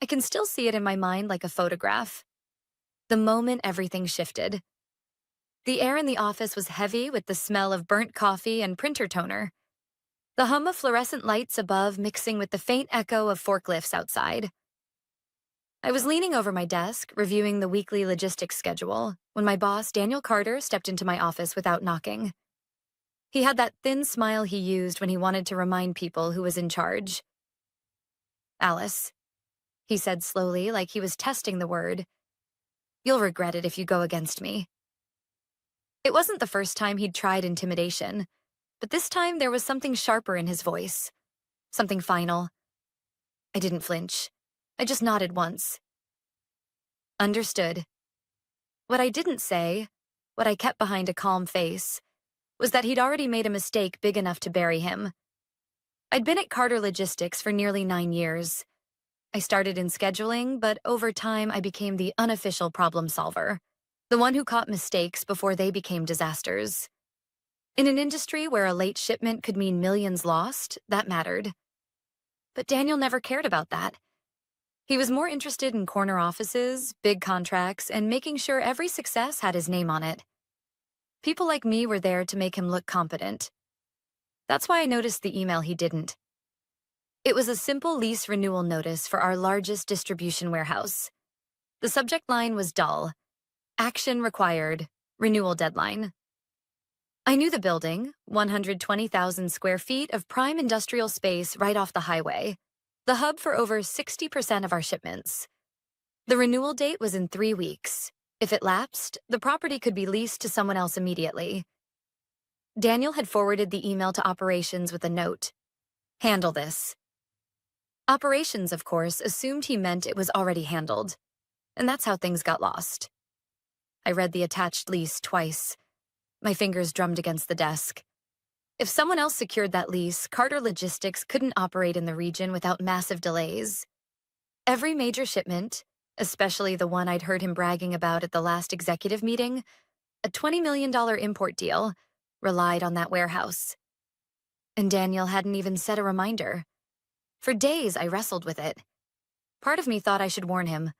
I can still see it in my mind like a photograph. The moment everything shifted. The air in the office was heavy with the smell of burnt coffee and printer toner. The hum of fluorescent lights above mixing with the faint echo of forklifts outside. I was leaning over my desk, reviewing the weekly logistics schedule, when my boss, Daniel Carter, stepped into my office without knocking. He had that thin smile he used when he wanted to remind people who was in charge. "Alice," he said slowly, like he was testing the word, "you'll regret it if you go against me." It wasn't the first time he'd tried intimidation, but this time there was something sharper in his voice, something final. I didn't flinch. I just nodded once. Understood. What I didn't say, what I kept behind a calm face, was that he'd already made a mistake big enough to bury him. I'd been at Carter Logistics for nearly 9 years. I started in scheduling, but over time I became the unofficial problem solver, the one who caught mistakes before they became disasters. In an industry where a late shipment could mean millions lost, that mattered. But Daniel never cared about that. He was more interested in corner offices, big contracts, and making sure every success had his name on it. People like me were there to make him look competent. That's why I noticed the email he didn't. It was a simple lease renewal notice for our largest distribution warehouse. The subject line was dull. Action required. Renewal deadline. I knew the building, 120,000 square feet of prime industrial space right off the highway, the hub for over 60% of our shipments. The renewal date was in 3 weeks. If it lapsed, the property could be leased to someone else immediately. Daniel had forwarded the email to operations with a note. "Handle this." Operations, of course, assumed he meant it was already handled, and that's how things got lost. I read the attached lease twice. My fingers drummed against the desk. If someone else secured that lease, Carter Logistics couldn't operate in the region without massive delays. Every major shipment, especially the one I'd heard him bragging about at the last executive meeting, a $20 million import deal, relied on that warehouse. And Daniel hadn't even set a reminder. For days, I wrestled with it. Part of me thought I should warn him.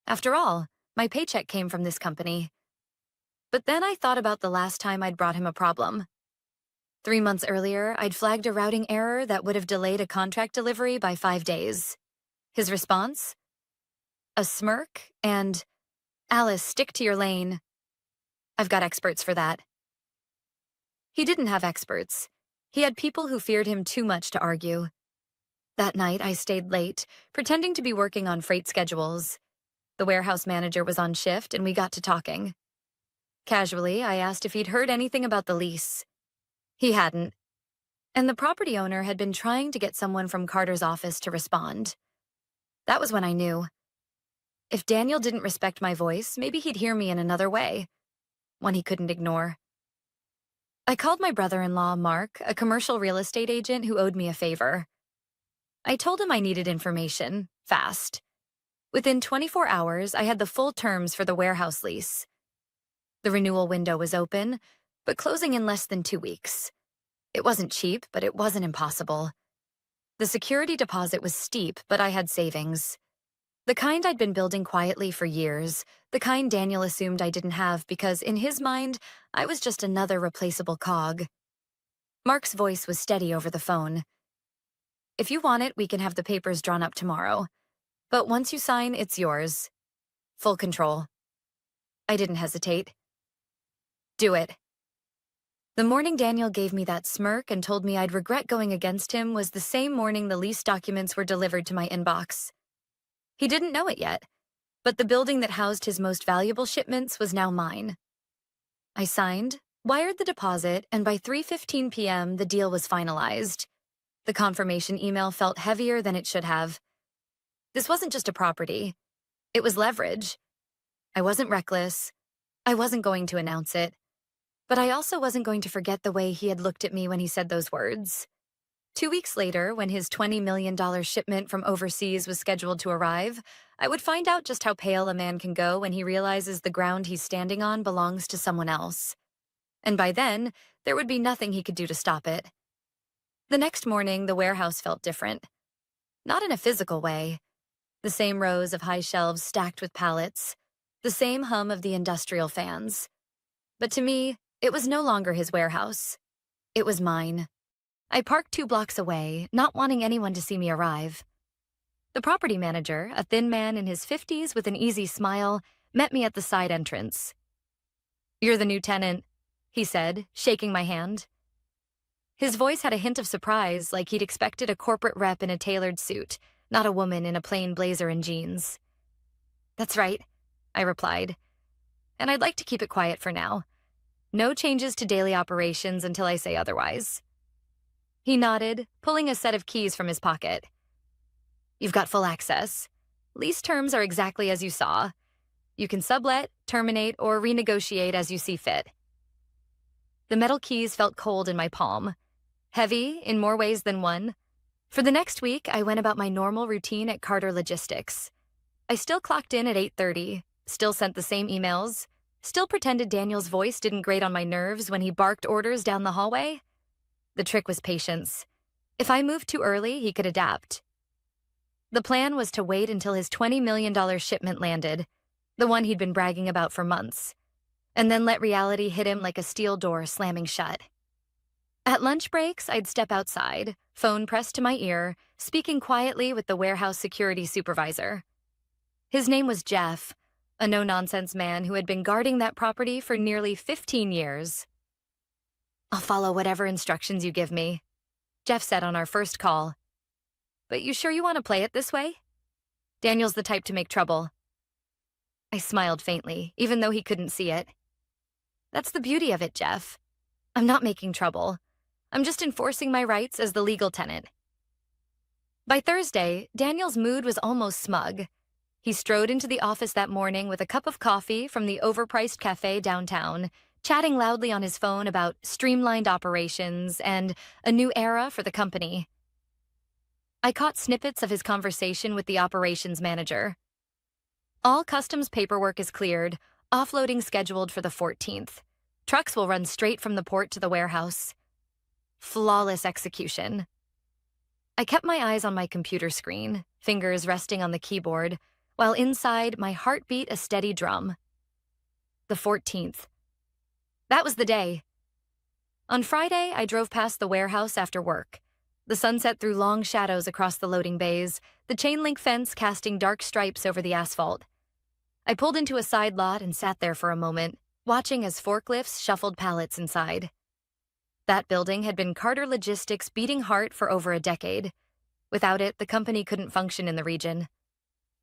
After all, my paycheck came from this company. But then I thought about the last time I'd brought him a problem. 3 months earlier, I'd flagged a routing error that would have delayed a contract delivery by 5 days. His response? A smirk and, "Alice, stick to your lane. I've got experts for that." He didn't have experts. He had people who feared him too much to argue. That night, I stayed late, pretending to be working on freight schedules. The warehouse manager was on shift, and we got to talking. Casually, I asked if he'd heard anything about the lease. He hadn't. And the property owner had been trying to get someone from Carter's office to respond. That was when I knew. If Daniel didn't respect my voice, maybe he'd hear me in another way, one he couldn't ignore. I called my brother-in-law, Mark, a commercial real estate agent who owed me a favor. I told him I needed information, fast. Within 24 hours, I had the full terms for the warehouse lease. The renewal window was open, but closing in less than 2 weeks. It wasn't cheap, but it wasn't impossible. The security deposit was steep, but I had savings. The kind I'd been building quietly for years, the kind Daniel assumed I didn't have because, in his mind, I was just another replaceable cog. Mark's voice was steady over the phone. "If you want it, we can have the papers drawn up tomorrow. But once you sign, it's yours. Full control." I didn't hesitate. "Do it." The morning Daniel gave me that smirk and told me I'd regret going against him was the same morning the lease documents were delivered to my inbox. He didn't know it yet, but the building that housed his most valuable shipments was now mine. I signed, wired the deposit, and by 3:15 p.m. the deal was finalized. The confirmation email felt heavier than it should have. This wasn't just a property. It was leverage. I wasn't reckless. I wasn't going to announce it. But I also wasn't going to forget the way he had looked at me when he said those words. 2 weeks later, when his $20 million shipment from overseas was scheduled to arrive, I would find out just how pale a man can go when he realizes the ground he's standing on belongs to someone else. And by then, there would be nothing he could do to stop it. The next morning, the warehouse felt different. Not in a physical way. The same rows of high shelves stacked with pallets, the same hum of the industrial fans. But to me, it was no longer his warehouse. It was mine. I parked 2 blocks away, not wanting anyone to see me arrive. The property manager, a thin man in his 50s with an easy smile, met me at the side entrance. "You're the new tenant," he said, shaking my hand. His voice had a hint of surprise, like he'd expected a corporate rep in a tailored suit, not a woman in a plain blazer and jeans. "That's right," I replied. "And I'd like to keep it quiet for now. No changes to daily operations until I say otherwise." He nodded, pulling a set of keys from his pocket. "You've got full access. Lease terms are exactly as you saw. You can sublet, terminate, or renegotiate as you see fit." The metal keys felt cold in my palm, heavy in more ways than one. For the next week, I went about my normal routine at Carter Logistics. I still clocked in at 8:30, still sent the same emails, still pretended Daniel's voice didn't grate on my nerves when he barked orders down the hallway. The trick was patience. If I moved too early, he could adapt. The plan was to wait until his $20 million shipment landed, the one he'd been bragging about for months, and then let reality hit him like a steel door slamming shut. At lunch breaks, I'd step outside, phone pressed to my ear, speaking quietly with the warehouse security supervisor. His name was Jeff, a no-nonsense man who had been guarding that property for nearly 15 years. "I'll follow whatever instructions you give me," Jeff said on our first call. "But you sure you want to play it this way? Daniel's the type to make trouble." I smiled faintly, even though he couldn't see it. "That's the beauty of it, Jeff. I'm not making trouble. I'm just enforcing my rights as the legal tenant." By Thursday, Daniel's mood was almost smug. He strode into the office that morning with a cup of coffee from the overpriced cafe downtown, chatting loudly on his phone about streamlined operations and a new era for the company. I caught snippets of his conversation with the operations manager. "All customs paperwork is cleared, offloading scheduled for the 14th. Trucks will run straight from the port to the warehouse." Flawless execution. I kept my eyes on my computer screen, fingers resting on the keyboard, while inside my heart beat a steady drum. The 14th. That was the day. On Friday, I drove past the warehouse after work. The sunset threw long shadows across the loading bays, the chain-link fence casting dark stripes over the asphalt. I pulled into a side lot and sat there for a moment, watching as forklifts shuffled pallets inside. That building had been Carter Logistics' beating heart for over a decade. Without it, the company couldn't function in the region.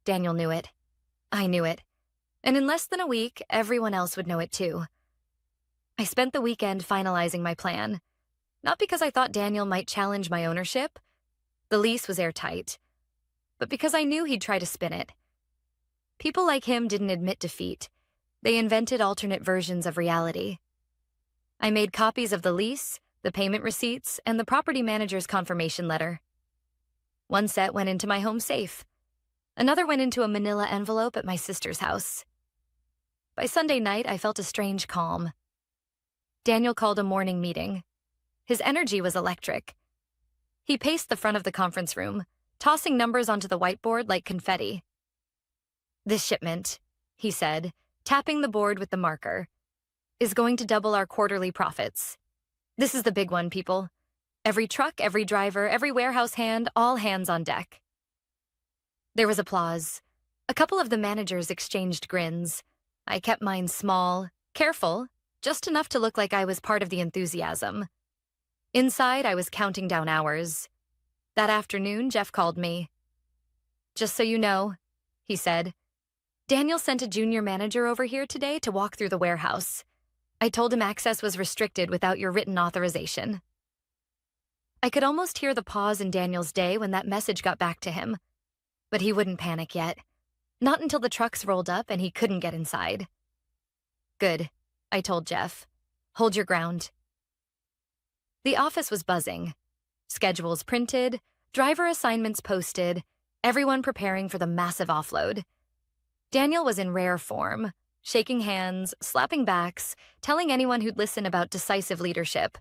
Daniel knew it. I knew it. And in less than a week, everyone else would know it too. I spent the weekend finalizing my plan. Not because I thought Daniel might challenge my ownership. The lease was airtight. But because I knew he'd try to spin it. People like him didn't admit defeat. They invented alternate versions of reality. I made copies of the lease, the payment receipts, and the property manager's confirmation letter. One set went into my home safe. Another went into a manila envelope at my sister's house. By Sunday night, I felt a strange calm. Daniel called a morning meeting. His energy was electric. He paced the front of the conference room, tossing numbers onto the whiteboard like confetti. "This shipment," he said, tapping the board with the marker, "is going to double our quarterly profits. This is the big one, people. Every truck, every driver, every warehouse hand, all hands on deck." There was applause. A couple of the managers exchanged grins. I kept mine small, careful, just enough to look like I was part of the enthusiasm. Inside, I was counting down hours. That afternoon, Jeff called me. "Just so you know," he said, "Daniel sent a junior manager over here today to walk through the warehouse. I told him access was restricted without your written authorization." I could almost hear the pause in Daniel's day when that message got back to him. But he wouldn't panic yet. Not until the trucks rolled up and he couldn't get inside. "Good," I told Jeff. "Hold your ground." The office was buzzing. Schedules printed, driver assignments posted, everyone preparing for the massive offload. Daniel was in rare form, shaking hands, slapping backs, telling anyone who'd listen about decisive leadership.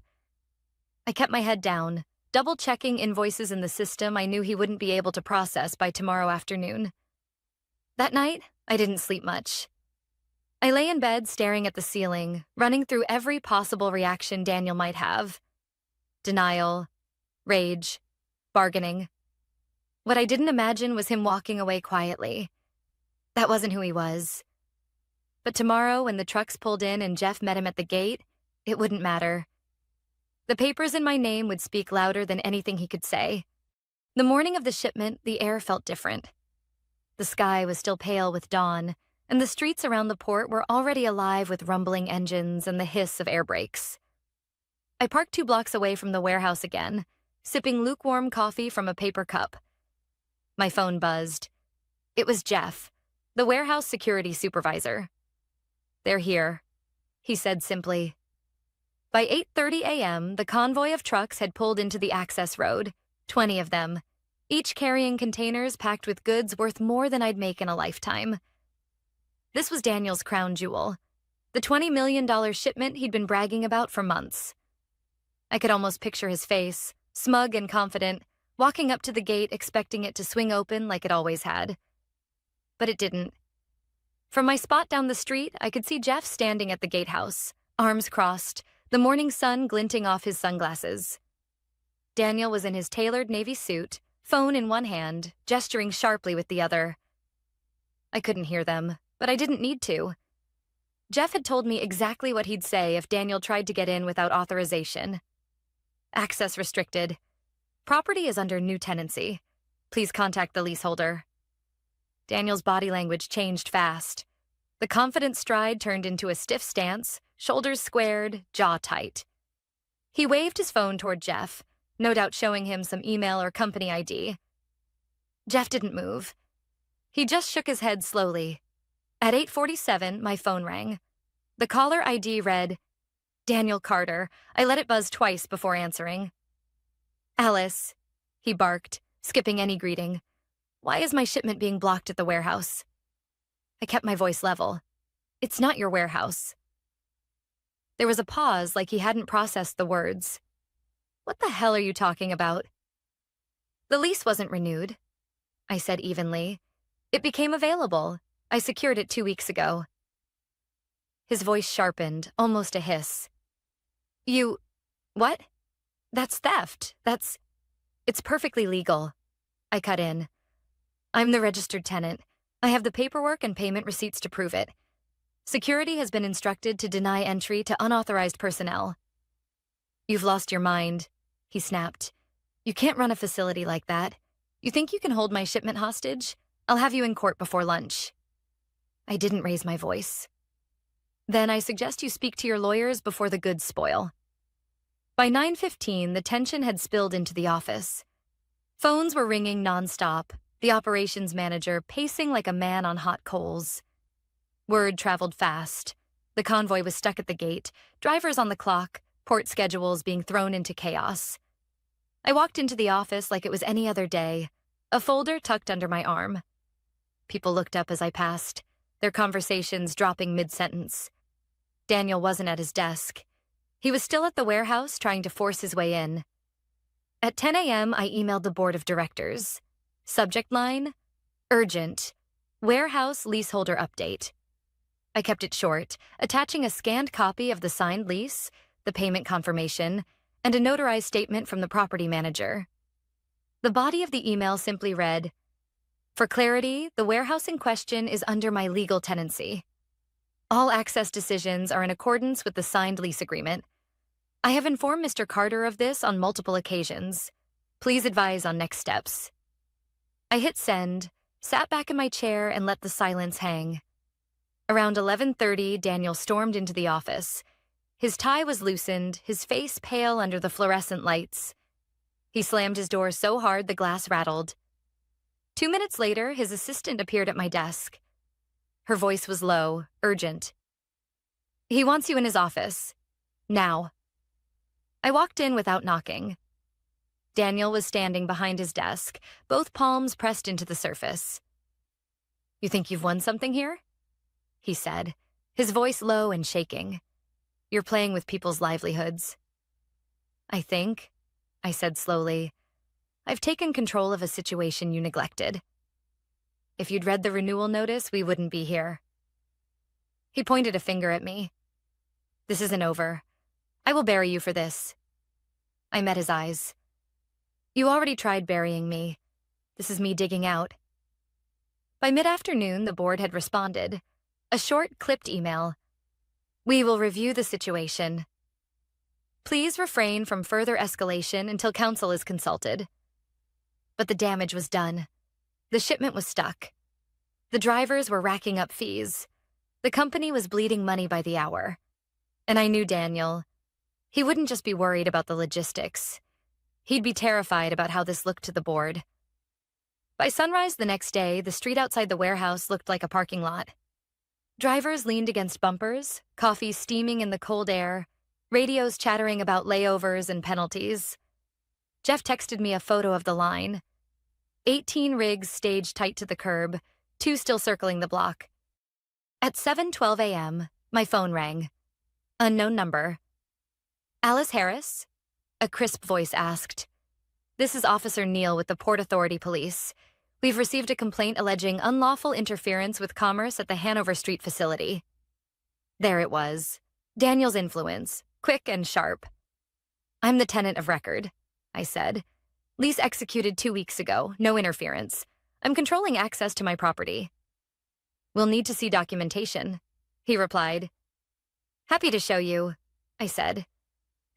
I kept my head down, double-checking invoices in the system I knew he wouldn't be able to process by tomorrow afternoon. That night, I didn't sleep much. I lay in bed staring at the ceiling, running through every possible reaction Daniel might have. Denial, rage, bargaining. What I didn't imagine was him walking away quietly. That wasn't who he was. But tomorrow, when the trucks pulled in and Jeff met him at the gate, it wouldn't matter. The papers in my name would speak louder than anything he could say. The morning of the shipment, the air felt different. The sky was still pale with dawn, and the streets around the port were already alive with rumbling engines and the hiss of air brakes. I parked 2 blocks away from the warehouse again, sipping lukewarm coffee from a paper cup. My phone buzzed. It was Jeff, the warehouse security supervisor. "They're here," he said simply. By 8:30 a.m., the convoy of trucks had pulled into the access road, 20 of them, each carrying containers packed with goods worth more than I'd make in a lifetime. This was Daniel's crown jewel, the $20 million shipment he'd been bragging about for months. I could almost picture his face, smug and confident, walking up to the gate expecting it to swing open like it always had. But it didn't. From my spot down the street, I could see Jeff standing at the gatehouse, arms crossed, the morning sun glinting off his sunglasses. Daniel was in his tailored navy suit, phone in one hand, gesturing sharply with the other. I couldn't hear them, but I didn't need to. Jeff had told me exactly what he'd say if Daniel tried to get in without authorization. Access restricted. Property is under new tenancy. Please contact the leaseholder. Daniel's body language changed fast. The confident stride turned into a stiff stance, shoulders squared, jaw tight. He waved his phone toward Jeff, no doubt showing him some email or company ID. Jeff didn't move. He just shook his head slowly. At 8:47, my phone rang. The caller ID read, "Daniel Carter." I let it buzz twice before answering. "Alice," he barked, skipping any greeting. "Why is my shipment being blocked at the warehouse?" I kept my voice level. "It's not your warehouse." There was a pause, like he hadn't processed the words. "What the hell are you talking about?" "The lease wasn't renewed," I said evenly. "It became available. I secured it 2 weeks ago." His voice sharpened, almost a hiss. What? That's theft. It's perfectly legal." I cut in. "I'm the registered tenant. I have the paperwork and payment receipts to prove it. Security has been instructed to deny entry to unauthorized personnel." "You've lost your mind," he snapped. "You can't run a facility like that. You think you can hold my shipment hostage? I'll have you in court before lunch." I didn't raise my voice. "Then I suggest you speak to your lawyers before the goods spoil." By 9:15, the tension had spilled into the office. Phones were ringing nonstop, the operations manager pacing like a man on hot coals. Word traveled fast. The convoy was stuck at the gate, drivers on the clock, port schedules being thrown into chaos. I walked into the office like it was any other day, a folder tucked under my arm. People looked up as I passed, their conversations dropping mid-sentence. Daniel wasn't at his desk. He was still at the warehouse trying to force his way in. At 10 a.m., I emailed the board of directors. Subject line, urgent, warehouse leaseholder update. I kept it short, attaching a scanned copy of the signed lease, the payment confirmation, and a notarized statement from the property manager. The body of the email simply read, "For clarity, the warehouse in question is under my legal tenancy. All access decisions are in accordance with the signed lease agreement. I have informed Mr. Carter of this on multiple occasions. Please advise on next steps." I hit send, sat back in my chair, and let the silence hang. Around 11:30, Daniel stormed into the office. His tie was loosened, his face pale under the fluorescent lights. He slammed his door so hard the glass rattled. 2 minutes later, his assistant appeared at my desk. Her voice was low, urgent. "He wants you in his office. Now." I walked in without knocking. Daniel was standing behind his desk, both palms pressed into the surface. "You think you've won something here?" he said, his voice low and shaking. "You're playing with people's livelihoods." I said slowly, "I've taken control of a situation you neglected." If you'd read the renewal notice, we wouldn't be here. He pointed a finger at me. This isn't over. I will bury you for this. I met his eyes. You already tried burying me. This is me digging out. By mid-afternoon, the board had responded. A short, clipped email. We will review the situation. Please refrain from further escalation until counsel is consulted. But the damage was done. The shipment was stuck. The drivers were racking up fees. The company was bleeding money by the hour. And I knew Daniel. He wouldn't just be worried about the logistics. He'd be terrified about how this looked to the board. By sunrise the next day, the street outside the warehouse looked like a parking lot. Drivers leaned against bumpers, coffee steaming in the cold air, radios chattering about layovers and penalties. Jeff texted me a photo of the line. 18 rigs staged tight to the curb, 2 still circling the block. At 7:12 a.m., my phone rang. Unknown number. Alice Harris? A crisp voice asked. This is Officer Neal with the Port Authority Police. We've received a complaint alleging unlawful interference with commerce at the Hanover Street facility. There it was. Daniel's influence, quick and sharp. I'm the tenant of record, I said. Lease executed 2 weeks ago, no interference. I'm controlling access to my property. We'll need to see documentation, he replied. Happy to show you, I said.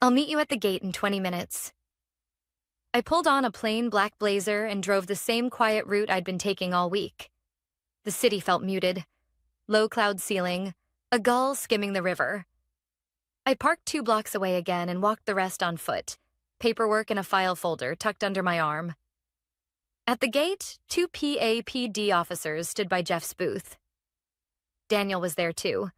I'll meet you at the gate in 20 minutes. I pulled on a plain black blazer and drove the same quiet route I'd been taking all week. The city felt muted. Low cloud ceiling, a gull skimming the river. I parked 2 blocks away again and walked the rest on foot, paperwork in a file folder tucked under my arm. At the gate, 2 PAPD officers stood by Jeff's booth. Daniel was there too.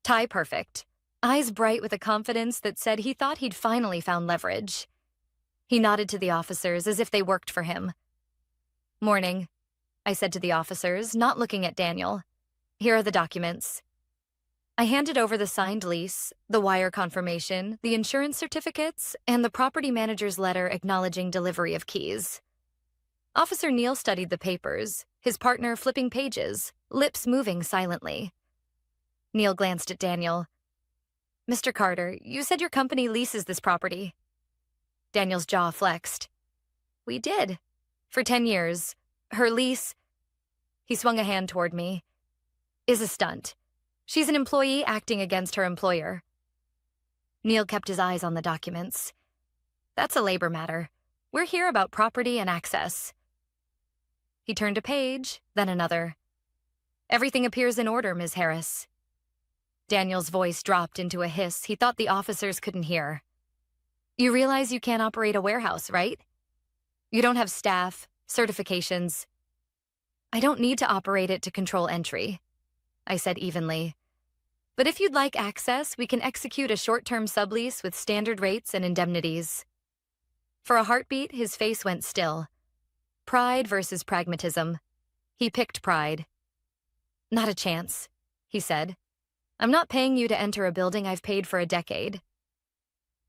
Tie perfect, eyes bright with a confidence that said he thought he'd finally found leverage. He nodded to the officers as if they worked for him. Morning, I said to the officers, not looking at Daniel. Here are the documents. I handed over the signed lease, the wire confirmation, the insurance certificates, and the property manager's letter acknowledging delivery of keys. Officer Neal studied the papers, his partner flipping pages, lips moving silently. Neal glanced at Daniel. Mr. Carter, you said your company leases this property. Daniel's jaw flexed. We did. For 10 years. Her lease, he swung a hand toward me, is a stunt. She's an employee acting against her employer. Neal kept his eyes on the documents. That's a labor matter. We're here about property and access. He turned a page, then another. Everything appears in order, Ms. Harris. Daniel's voice dropped into a hiss he thought the officers couldn't hear. You realize you can't operate a warehouse, right? You don't have staff, certifications. I don't need to operate it to control entry, I said evenly. But if you'd like access, we can execute a short-term sublease with standard rates and indemnities. For a heartbeat, his face went still. Pride versus pragmatism. He picked pride. Not a chance, he said. I'm not paying you to enter a building I've paid for a decade.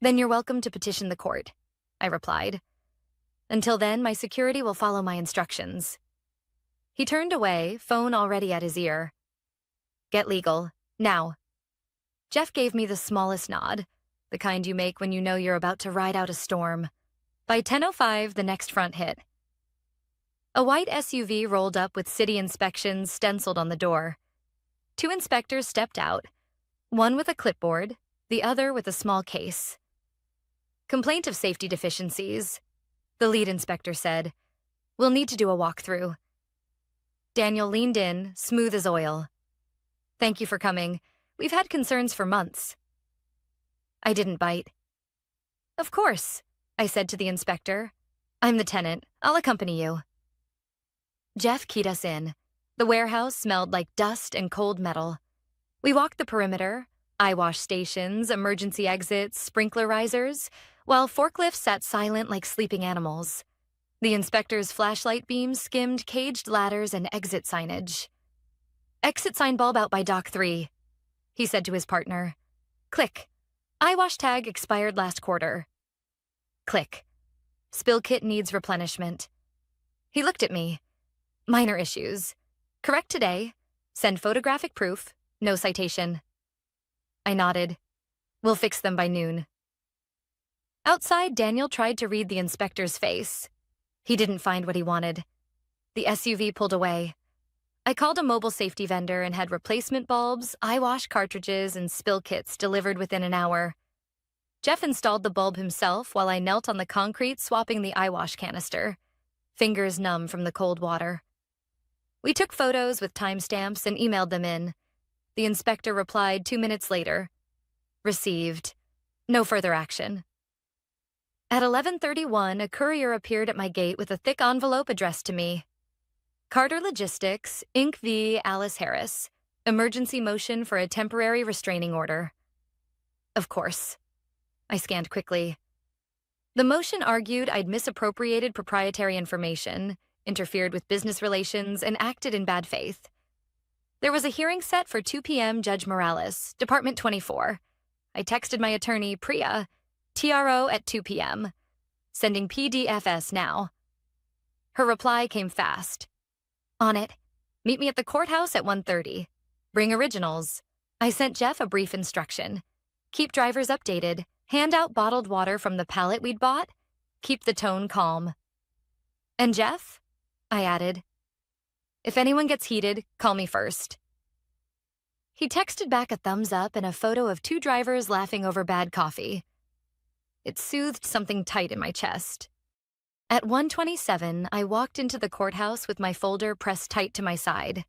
Then you're welcome to petition the court, I replied. Until then, my security will follow my instructions. He turned away, phone already at his ear. Get legal, now. Jeff gave me the smallest nod, the kind you make when you know you're about to ride out a storm. By 10:05, the next front hit. A white SUV rolled up with city inspections stenciled on the door. 2 inspectors stepped out, one with a clipboard, the other with a small case. Complaint of safety deficiencies, the lead inspector said. We'll need to do a walkthrough. Daniel leaned in, smooth as oil. Thank you for coming. We've had concerns for months. I didn't bite. Of course, I said to the inspector. I'm the tenant. I'll accompany you. Jeff keyed us in. The warehouse smelled like dust and cold metal. We walked the perimeter, eyewash stations, emergency exits, sprinkler risers, while forklifts sat silent like sleeping animals. The inspector's flashlight beams skimmed caged ladders and exit signage. Exit sign bulb out by dock 3, he said to his partner. Click. Eyewash tag expired last quarter. Click. Spill kit needs replenishment. He looked at me. Minor issues. Correct today. Send photographic proof. No citation. I nodded. We'll fix them by noon. Outside, Daniel tried to read the inspector's face. He didn't find what he wanted. The SUV pulled away. I called a mobile safety vendor and had replacement bulbs, eye wash cartridges, and spill kits delivered within an hour. Jeff installed the bulb himself while I knelt on the concrete swapping the eye wash canister, fingers numb from the cold water. We took photos with timestamps and emailed them in. The inspector replied 2 minutes later. Received. No further action. At 11:31, a courier appeared at my gate with a thick envelope addressed to me. Carter Logistics, Inc. v. Alice Harris. Emergency motion for a temporary restraining order. Of course. I scanned quickly. The motion argued I'd misappropriated proprietary information, interfered with business relations, and acted in bad faith. There was a hearing set for 2 p.m. Judge Morales, Department 24. I texted my attorney, Priya, TRO at 2 p.m., sending PDFS now. Her reply came fast. On it. Meet me at the courthouse at 1:30. Bring originals. I sent Jeff a brief instruction. Keep drivers updated. Hand out bottled water from the pallet we'd bought. Keep the tone calm. And Jeff? I added. If anyone gets heated, call me first. He texted back a thumbs up and a photo of 2 drivers laughing over bad coffee. It soothed something tight in my chest. At 1:27, I walked into the courthouse with my folder pressed tight to my side.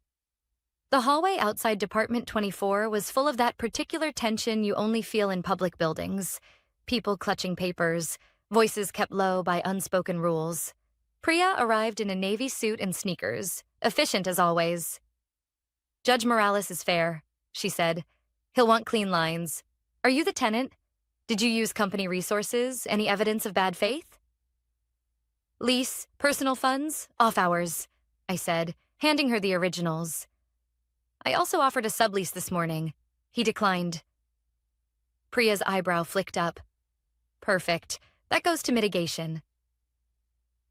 The hallway outside Department 24 was full of that particular tension you only feel in public buildings. People clutching papers, voices kept low by unspoken rules. Priya arrived in a navy suit and sneakers, efficient as always. Judge Morales is fair, she said. He'll want clean lines. Are you the tenant? Did you use company resources? Any evidence of bad faith? Lease, personal funds, off hours, I said, handing her the originals. I also offered a sublease this morning. He declined. Priya's eyebrow flicked up. Perfect. That goes to mitigation.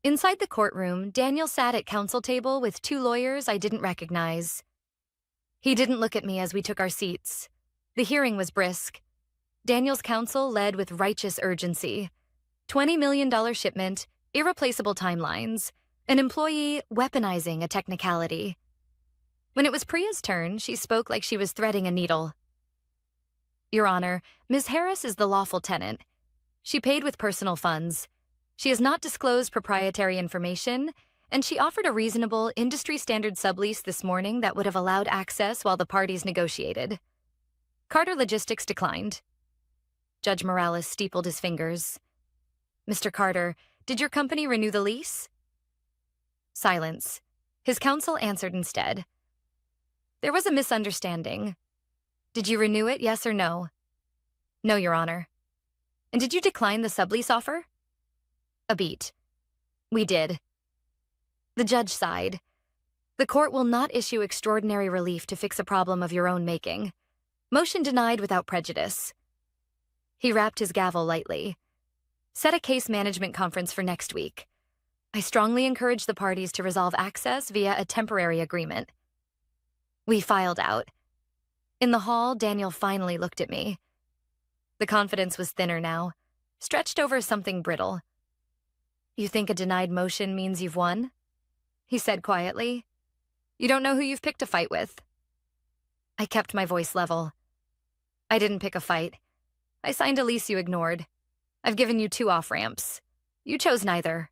Inside the courtroom, Daniel sat at counsel table with 2 lawyers I didn't recognize. He didn't look at me as we took our seats. The hearing was brisk. Daniel's counsel led with righteous urgency. $20 million shipment, irreplaceable timelines, an employee weaponizing a technicality. When it was Priya's turn, she spoke like she was threading a needle. Your Honor, Ms. Harris is the lawful tenant. She paid with personal funds. She has not disclosed proprietary information, and she offered a reasonable, industry-standard sublease this morning that would have allowed access while the parties negotiated. Carter Logistics declined. Judge Morales steepled his fingers. Mr. Carter, did your company renew the lease? Silence. His counsel answered instead. There was a misunderstanding. Did you renew it, yes or no? No, Your Honor. And did you decline the sublease offer? A beat. We did. The judge sighed. The court will not issue extraordinary relief to fix a problem of your own making. Motion denied without prejudice. He rapped his gavel lightly. Set a case management conference for next week. I strongly encourage the parties to resolve access via a temporary agreement. We filed out. In the hall, Daniel finally looked at me. The confidence was thinner now, stretched over something brittle. You think a denied motion means you've won? He said quietly. You don't know who you've picked a fight with. I kept my voice level. I didn't pick a fight. I signed a lease you ignored. I've given you 2 off-ramps. You chose neither.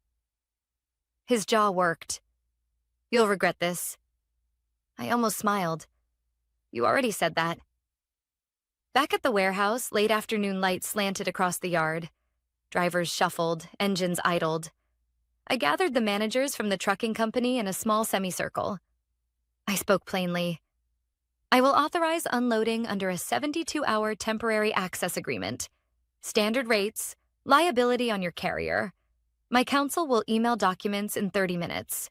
His jaw worked. You'll regret this. I almost smiled. You already said that. Back at the warehouse, late afternoon light slanted across the yard. Drivers shuffled, engines idled. I gathered the managers from the trucking company in a small semicircle. I spoke plainly. I will authorize unloading under a 72-hour temporary access agreement. Standard rates, liability on your carrier. My counsel will email documents in 30 minutes.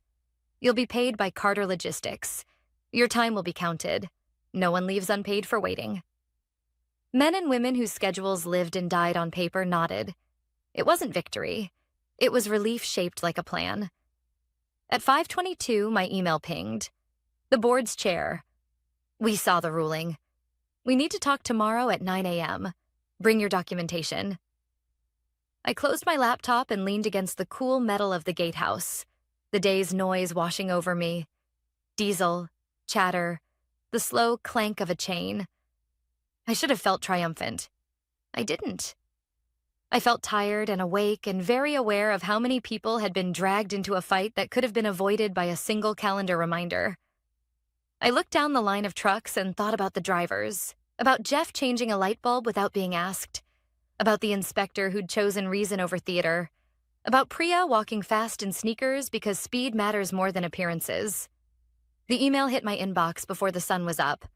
You'll be paid by Carter Logistics. Your time will be counted. No one leaves unpaid for waiting. Men and women whose schedules lived and died on paper nodded. It wasn't victory. It was relief shaped like a plan. At 5:22, my email pinged. The board's chair. We saw the ruling. We need to talk tomorrow at 9 a.m. Bring your documentation. I closed my laptop and leaned against the cool metal of the gatehouse, the day's noise washing over me. Diesel, chatter, the slow clank of a chain. I should have felt triumphant. I didn't. I felt tired and awake and very aware of how many people had been dragged into a fight that could have been avoided by a single calendar reminder. I looked down the line of trucks and thought about the drivers, about Jeff changing a light bulb without being asked, about the inspector who'd chosen reason over theater, about Priya walking fast in sneakers because speed matters more than appearances. The email hit my inbox before the sun was up.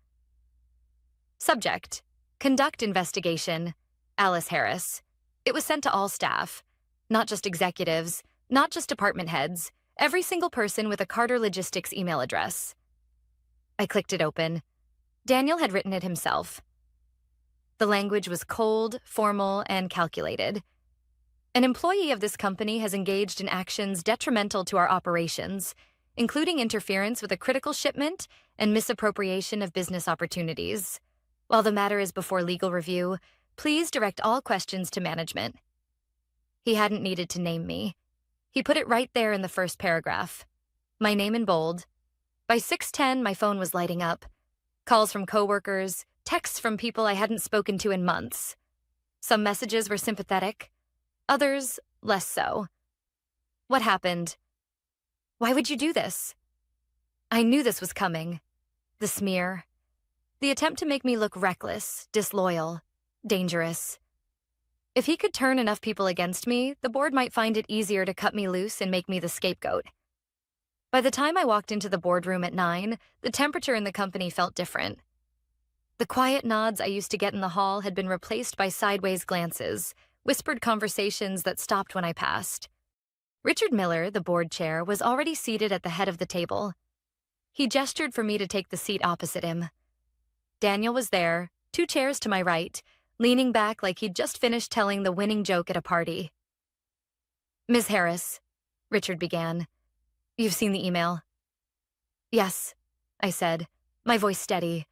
Subject: Conduct investigation. Alice Harris. It was sent to all staff, not just executives, not just department heads, every single person with a Carter Logistics email address. I clicked it open. Daniel had written it himself. The language was cold, formal, and calculated. An employee of this company has engaged in actions detrimental to our operations, including interference with a critical shipment and misappropriation of business opportunities. While the matter is before legal review, please direct all questions to management. He hadn't needed to name me. He put it right there in the first paragraph. My name in bold. By 6:10, my phone was lighting up. Calls from coworkers, texts from people I hadn't spoken to in months. Some messages were sympathetic, others less so. What happened? Why would you do this? I knew this was coming. The smear. The attempt to make me look reckless, disloyal, dangerous. If he could turn enough people against me, the board might find it easier to cut me loose and make me the scapegoat. By the time I walked into the boardroom at 9, the temperature in the company felt different. The quiet nods I used to get in the hall had been replaced by sideways glances, whispered conversations that stopped when I passed. Richard Miller, the board chair, was already seated at the head of the table. He gestured for me to take the seat opposite him. Daniel was there, 2 chairs to my right, leaning back like he'd just finished telling the winning joke at a party. Ms. Harris, Richard began. You've seen the email. Yes, I said, my voice steady.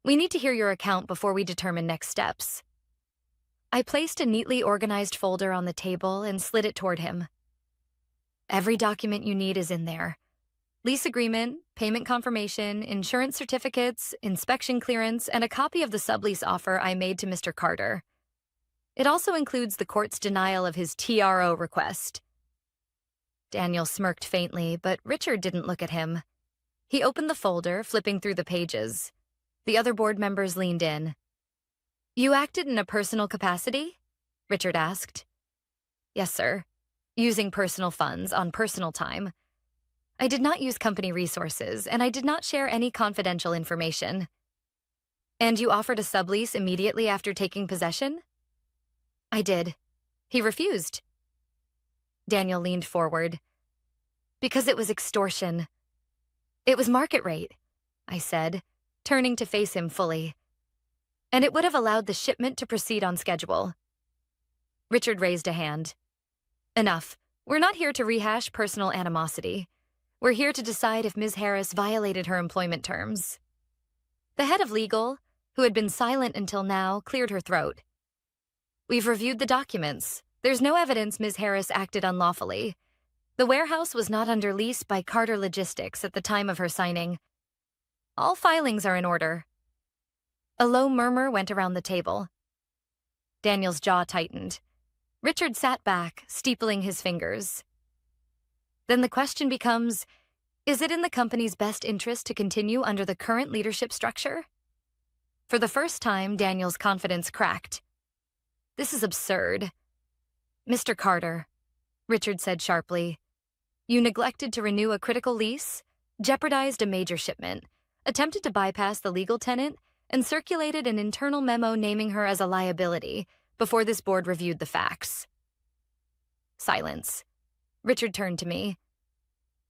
We need to hear your account before we determine next steps. I placed a neatly organized folder on the table and slid it toward him. Every document you need is in there. Lease agreement, payment confirmation, insurance certificates, inspection clearance, and a copy of the sublease offer I made to Mr. Carter. It also includes the court's denial of his TRO request. Daniel smirked faintly, but Richard didn't look at him. He opened the folder, flipping through the pages. The other board members leaned in. You acted in a personal capacity? Richard asked. Yes, sir. Using personal funds on personal time. I did not use company resources, and I did not share any confidential information. And you offered a sublease immediately after taking possession? I did. He refused. Daniel leaned forward. Because it was extortion. It was market rate, I said, turning to face him fully. And it would have allowed the shipment to proceed on schedule. Richard raised a hand. Enough. We're not here to rehash personal animosity. We're here to decide if Ms. Harris violated her employment terms. The head of legal, who had been silent until now, cleared her throat. We've reviewed the documents. There's no evidence Ms. Harris acted unlawfully. The warehouse was not under lease by Carter Logistics at the time of her signing. All filings are in order. A low murmur went around the table. Daniel's jaw tightened. Richard sat back, steepling his fingers. Then the question becomes, is it in the company's best interest to continue under the current leadership structure? For the first time, Daniel's confidence cracked. This is absurd. Mr. Carter, Richard said sharply, you neglected to renew a critical lease, jeopardized a major shipment, attempted to bypass the legal tenant, and circulated an internal memo naming her as a liability before this board reviewed the facts. Silence. Richard turned to me.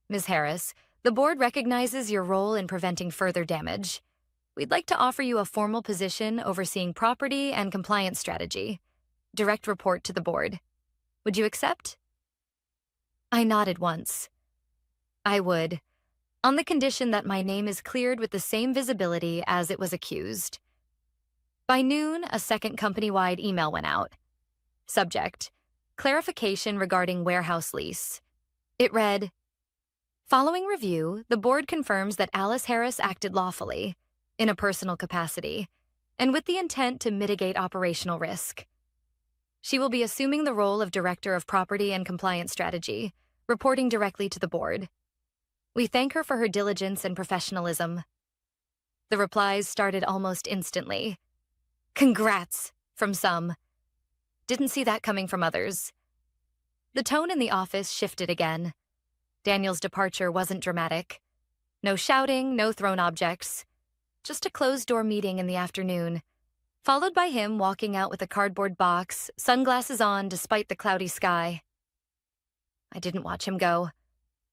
Ms. Harris, the board recognizes your role in preventing further damage. We'd like to offer you a formal position overseeing property and compliance strategy. Direct report to the board. Would you accept? I nodded once. I would. on the condition that my name is cleared with the same visibility as it was accused. By noon, a second company-wide email went out. Subject: clarification regarding warehouse lease. It read, "Following review, the board confirms that Alice Harris acted lawfully, in a personal capacity, and with the intent to mitigate operational risk. She will be assuming the role of Director of Property and Compliance Strategy, reporting directly to the board. We thank her for her diligence and professionalism." The replies started almost instantly. "Congrats," from some. Didn't see that coming from others. The tone in the office shifted again. Daniel's departure wasn't dramatic. No shouting, no thrown objects. Just a closed-door meeting in the afternoon, followed by him walking out with a cardboard box, sunglasses on despite the cloudy sky. I didn't watch him go.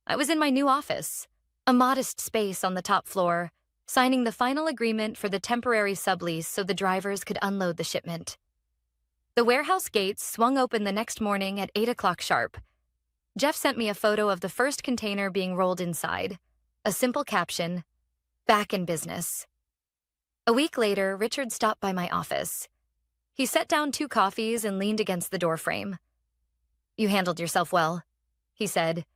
I was in my new office, a modest space on the top floor, signing the final agreement for the temporary sublease so the drivers could unload the shipment. The warehouse gates swung open the next morning at 8 o'clock sharp. Jeff sent me a photo of the first container being rolled inside. A simple caption, "Back in business." A week later, Richard stopped by my office. He set down 2 coffees and leaned against the doorframe. "You handled yourself well," he said.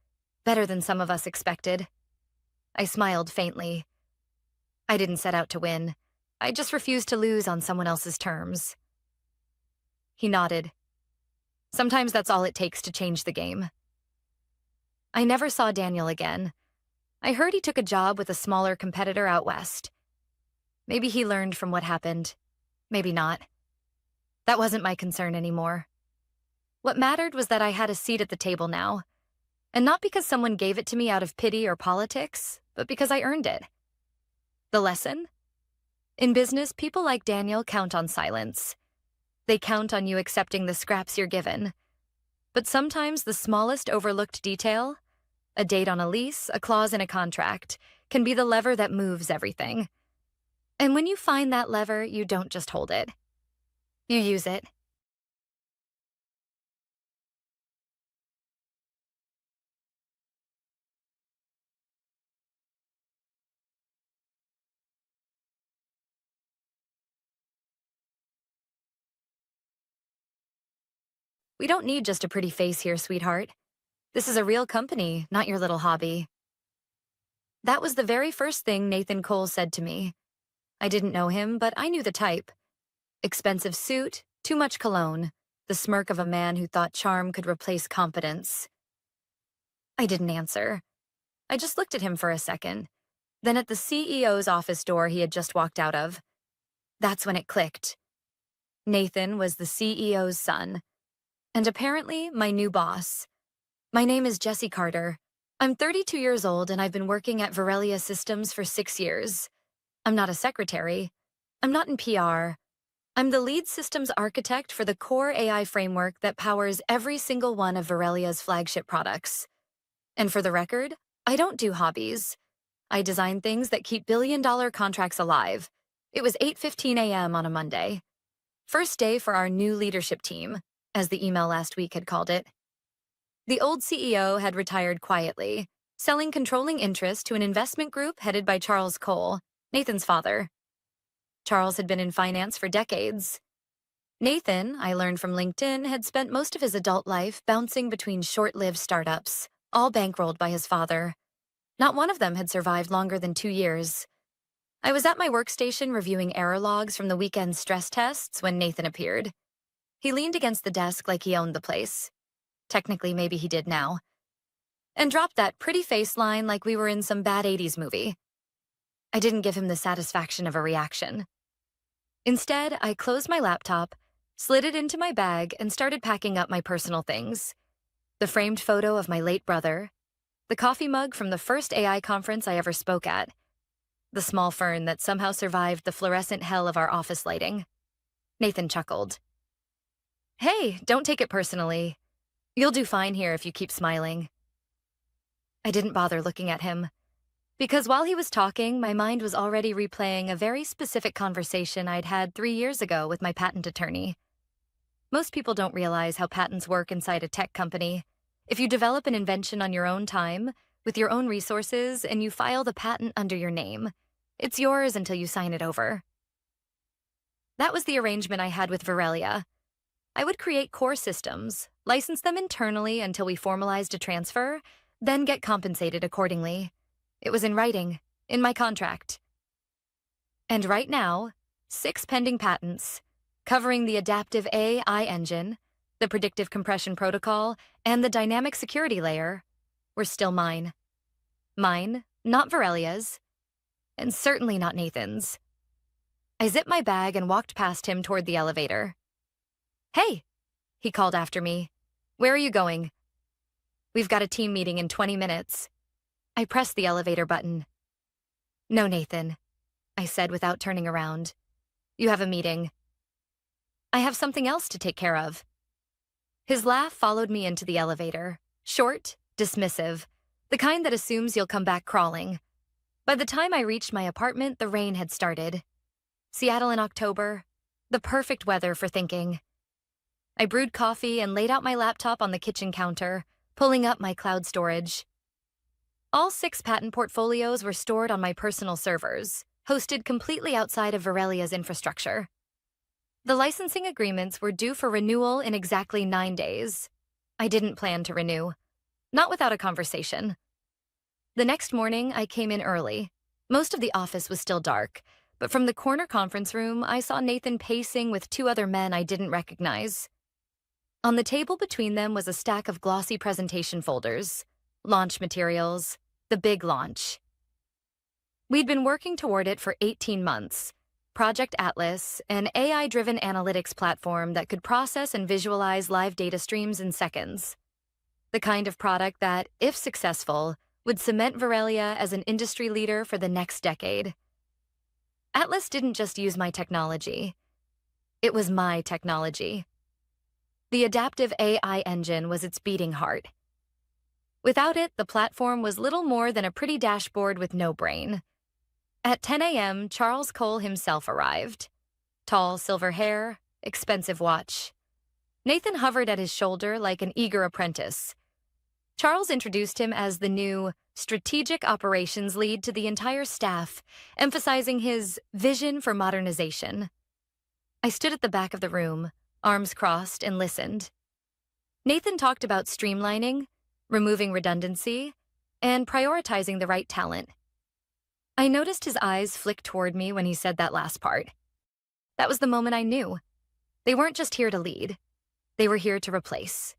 "Better than some of us expected." I smiled faintly. I didn't set out to win. I just refused to lose on someone else's terms. He nodded. Sometimes that's all it takes to change the game. I never saw Daniel again. I heard he took a job with a smaller competitor out west. Maybe he learned from what happened. Maybe not. That wasn't my concern anymore. What mattered was that I had a seat at the table now. And not because someone gave it to me out of pity or politics, but because I earned it. The lesson? In business, people like Daniel count on silence. They count on you accepting the scraps you're given. But sometimes the smallest overlooked detail, a date on a lease, a clause in a contract, can be the lever that moves everything. And when you find that lever, you don't just hold it. You use it. We don't need just a pretty face here, sweetheart. This is a real company, not your little hobby. That was the very first thing Nathan Cole said to me. I didn't know him, but I knew the type. Expensive suit, too much cologne, the smirk of a man who thought charm could replace competence. I didn't answer. I just looked at him for a second, then at the CEO's office door he had just walked out of. That's when it clicked. Nathan was the CEO's son, and apparently my new boss. My name is Jessie Carter. I'm 32 years old and I've been working at Verelia Systems for 6 years. I'm not a secretary. I'm not in PR. I'm the lead systems architect for the core AI framework that powers every single one of Verelia's flagship products. And for the record, I don't do hobbies. I design things that keep billion-dollar contracts alive. It was 8:15 a.m. on a Monday. First day for our new leadership team, as the email last week had called it. The old CEO had retired quietly, selling controlling interest to an investment group headed by Charles Cole, Nathan's father. Charles had been in finance for decades. Nathan, I learned from LinkedIn, had spent most of his adult life bouncing between short-lived startups, all bankrolled by his father. Not one of them had survived longer than 2 years. I was at my workstation reviewing error logs from the weekend's stress tests when Nathan appeared. He leaned against the desk like he owned the place. Technically, maybe he did now. And dropped that pretty face line like we were in some bad 80s movie. I didn't give him the satisfaction of a reaction. Instead, I closed my laptop, slid it into my bag, and started packing up my personal things. The framed photo of my late brother, the coffee mug from the first AI conference I ever spoke at, the small fern that somehow survived the fluorescent hell of our office lighting. Nathan chuckled. "Hey, don't take it personally. You'll do fine here if you keep smiling." I didn't bother looking at him, because while he was talking, my mind was already replaying a very specific conversation I'd had 3 years ago with my patent attorney. Most people don't realize how patents work inside a tech company. If you develop an invention on your own time, with your own resources, and you file the patent under your name. It's yours until you sign it over. That was the arrangement I had with Virelia. I would create core systems, license them internally until we formalized a transfer, then get compensated accordingly. It was in writing, in my contract. And right now, 6 pending patents, covering the adaptive AI engine, the predictive compression protocol, and the dynamic security layer, were still mine. Mine, not Virelia's, and certainly not Nathan's. I zipped my bag and walked past him toward the elevator. "Hey," he called after me. "Where are you going?" "We've got a team meeting in 20 minutes. I pressed the elevator button. "No, Nathan," I said without turning around. "You have a meeting." "I have something else to take care of." His laugh followed me into the elevator, short, dismissive, the kind that assumes you'll come back crawling. By the time I reached my apartment, the rain had started. Seattle in October, the perfect weather for thinking. I brewed coffee and laid out my laptop on the kitchen counter, pulling up my cloud storage. All 6 patent portfolios were stored on my personal servers, hosted completely outside of Virelia's infrastructure. The licensing agreements were due for renewal in exactly 9 days. I didn't plan to renew. Not without a conversation. The next morning, I came in early. Most of the office was still dark, but from the corner conference room, I saw Nathan pacing with 2 other men I didn't recognize. On the table between them was a stack of glossy presentation folders, launch materials, the big launch. We'd been working toward it for 18 months. Project Atlas, an AI-driven analytics platform that could process and visualize live data streams in seconds. The kind of product that, if successful, would cement Virelia as an industry leader for the next decade. Atlas didn't just use my technology. It was my technology. The adaptive AI engine was its beating heart. Without it, the platform was little more than a pretty dashboard with no brain. At 10 a.m., Charles Cole himself arrived. Tall silver hair, expensive watch. Nathan hovered at his shoulder like an eager apprentice. Charles introduced him as the new strategic operations lead to the entire staff, emphasizing his vision for modernization. I stood at the back of the room, arms crossed, and listened. Nathan talked about streamlining, removing redundancy, and prioritizing the right talent. I noticed his eyes flick toward me when he said that last part. That was the moment I knew. They weren't just here to lead. They were here to replace.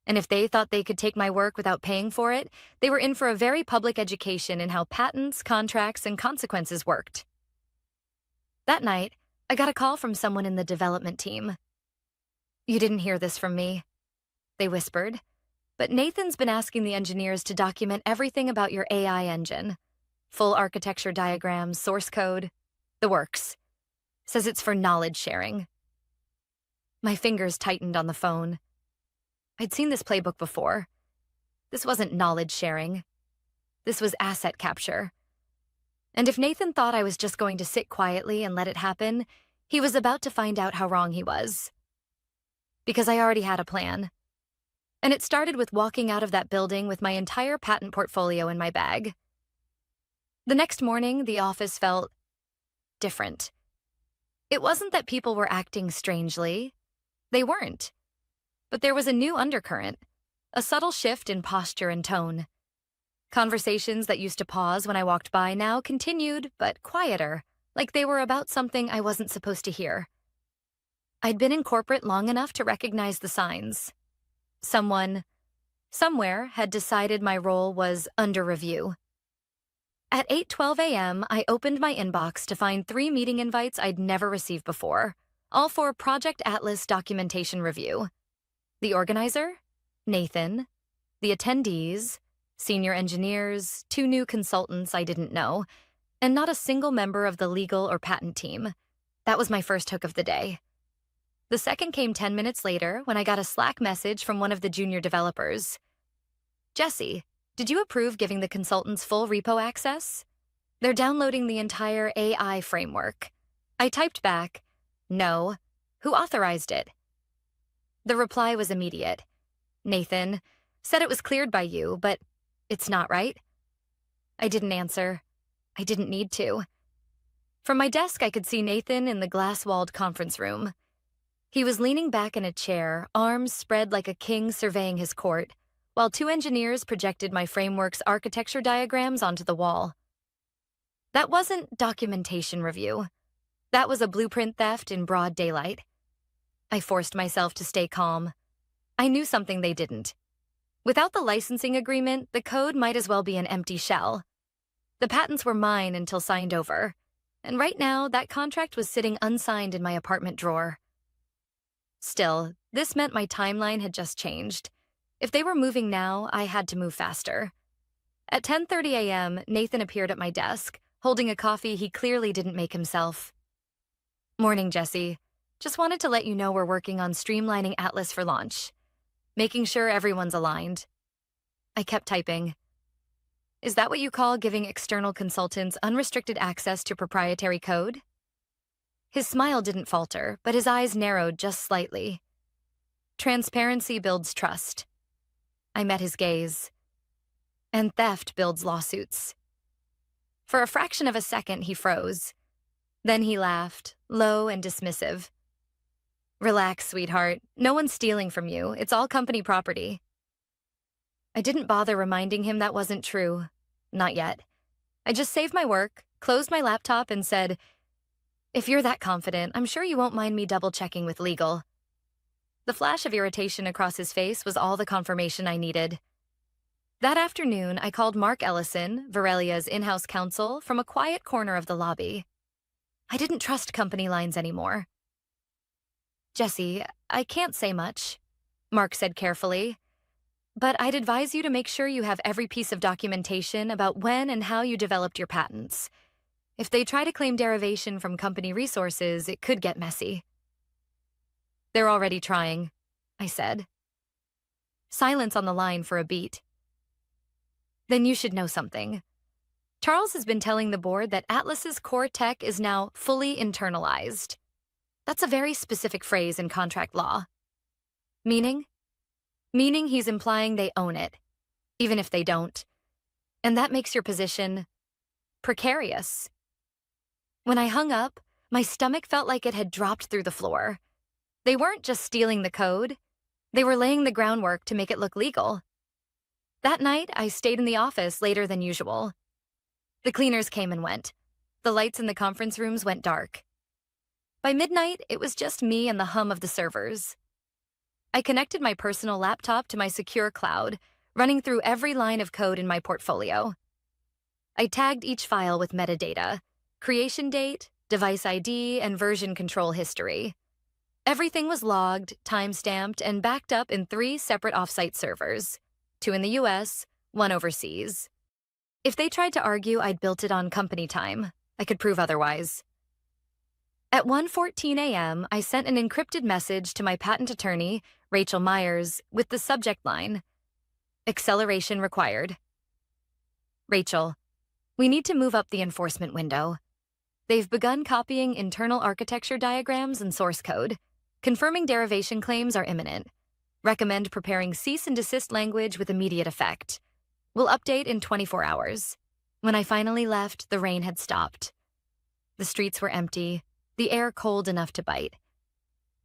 And if they thought they could take my work without paying for it, they were in for a very public education in how patents, contracts, and consequences worked. That night, I got a call from someone in the development team. "You didn't hear this from me," they whispered, "but Nathan's been asking the engineers to document everything about your AI engine. Full architecture diagrams, source code, the works. Says it's for knowledge sharing." My fingers tightened on the phone. I'd seen this playbook before. This wasn't knowledge sharing. This was asset capture. And if Nathan thought I was just going to sit quietly and let it happen, he was about to find out how wrong he was. Because I already had a plan. And it started with walking out of that building with my entire patent portfolio in my bag. The next morning, the office felt different. It wasn't that people were acting strangely. They weren't. But there was a new undercurrent, a subtle shift in posture and tone. Conversations that used to pause when I walked by now continued, but quieter, like they were about something I wasn't supposed to hear. I'd been in corporate long enough to recognize the signs. Someone, somewhere, had decided my role was under review. At 8:12 a.m., I opened my inbox to find 3 meeting invites I'd never received before, all for Project Atlas documentation review. The organizer, Nathan. The attendees, senior engineers, 2 new consultants I didn't know, and not a single member of the legal or patent team. That was my first hook of the day. The second came 10 minutes later when I got a Slack message from one of the junior developers. "Jesse, did you approve giving the consultants full repo access? They're downloading the entire AI framework." I typed back, "No. Who authorized it?" The reply was immediate. "Nathan said it was cleared by you, but It's not right. I didn't answer. I didn't need to. From my desk, I could see Nathan in the glass-walled conference room. He was leaning back in a chair, arms spread like a king surveying his court, while two engineers projected my framework's architecture diagrams onto the wall. That wasn't documentation review. That was a blueprint theft in broad daylight. I forced myself to stay calm. I knew something they didn't. Without the licensing agreement, the code might as well be an empty shell. The patents were mine until signed over, and right now that contract was sitting unsigned in my apartment drawer. Still, this meant my timeline had just changed. If they were moving now, I had to move faster. At 10:30 a.m., Nathan appeared at my desk, holding a coffee he clearly didn't make himself. Morning, Jesse. Just wanted to let you know we're working on streamlining Atlas for launch, making sure everyone's aligned. I kept typing. Is that what you call giving external consultants unrestricted access to proprietary code? His smile didn't falter, but his eyes narrowed just slightly. Transparency builds trust. I met his gaze. And theft builds lawsuits. For a fraction of a second, he froze. Then he laughed, low and dismissive. Relax, sweetheart. No one's stealing from you. It's all company property. I didn't bother reminding him that wasn't true. Not yet. I just saved my work, closed my laptop, and said, if you're that confident, I'm sure you won't mind me double-checking with legal. The flash of irritation across his face was all the confirmation I needed. That afternoon, I called Mark Ellison, Verelia's in-house counsel, from a quiet corner of the lobby. I didn't trust company lines anymore. Jesse, I can't say much, Mark said carefully, but I'd advise you to make sure you have every piece of documentation about when and how you developed your patents. If they try to claim derivation from company resources, it could get messy. They're already trying, I said. Silence on the line for a beat. Then you should know something. Charles has been telling the board that Atlas's core tech is now fully internalized. That's a very specific phrase in contract law. Meaning? Meaning he's implying they own it, even if they don't. And that makes your position precarious. When I hung up, my stomach felt like it had dropped through the floor. They weren't just stealing the code. They were laying the groundwork to make it look legal. That night, I stayed in the office later than usual. The cleaners came and went. The lights in the conference rooms went dark. By midnight, it was just me and the hum of the servers. I connected my personal laptop to my secure cloud, running through every line of code in my portfolio. I tagged each file with metadata, creation date, device ID, and version control history. Everything was logged, time-stamped, and backed up in 3 separate offsite servers, 2 in the US, 1 overseas. If they tried to argue I'd built it on company time, I could prove otherwise. At 1:14 a.m., I sent an encrypted message to my patent attorney, Rachel Myers, with the subject line, acceleration required. Rachel, we need to move up the enforcement window. They've begun copying internal architecture diagrams and source code. Confirming derivation claims are imminent. Recommend preparing cease and desist language with immediate effect. We'll update in 24 hours. When I finally left, the rain had stopped. The streets were empty, the air cold enough to bite.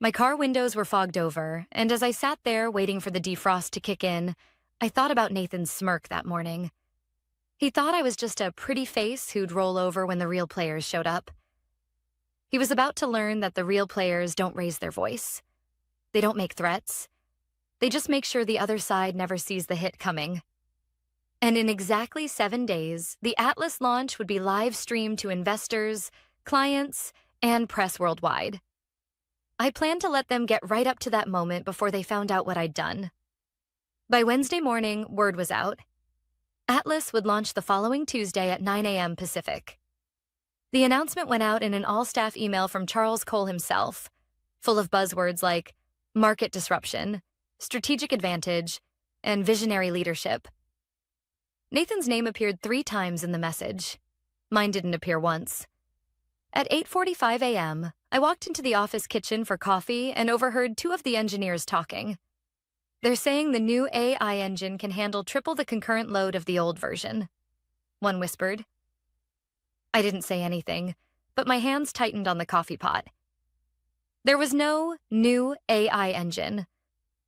My car windows were fogged over, and as I sat there waiting for the defrost to kick in, I thought about Nathan's smirk that morning. He thought I was just a pretty face who'd roll over when the real players showed up. He was about to learn that the real players don't raise their voice. They don't make threats. They just make sure the other side never sees the hit coming. And in exactly 7 days, the Atlas launch would be live-streamed to investors, clients, and press worldwide. I planned to let them get right up to that moment before they found out what I'd done. By Wednesday morning, word was out. Atlas would launch the following Tuesday at 9 a.m. Pacific. The announcement went out in an all-staff email from Charles Cole himself, full of buzzwords like market disruption, strategic advantage, and visionary leadership. Nathan's name appeared 3 times in the message. Mine didn't appear once. At 8:45 a.m., I walked into the office kitchen for coffee and overheard 2 of the engineers talking. They're saying the new AI engine can handle triple the concurrent load of the old version, one whispered. I didn't say anything, but my hands tightened on the coffee pot. There was no new AI engine.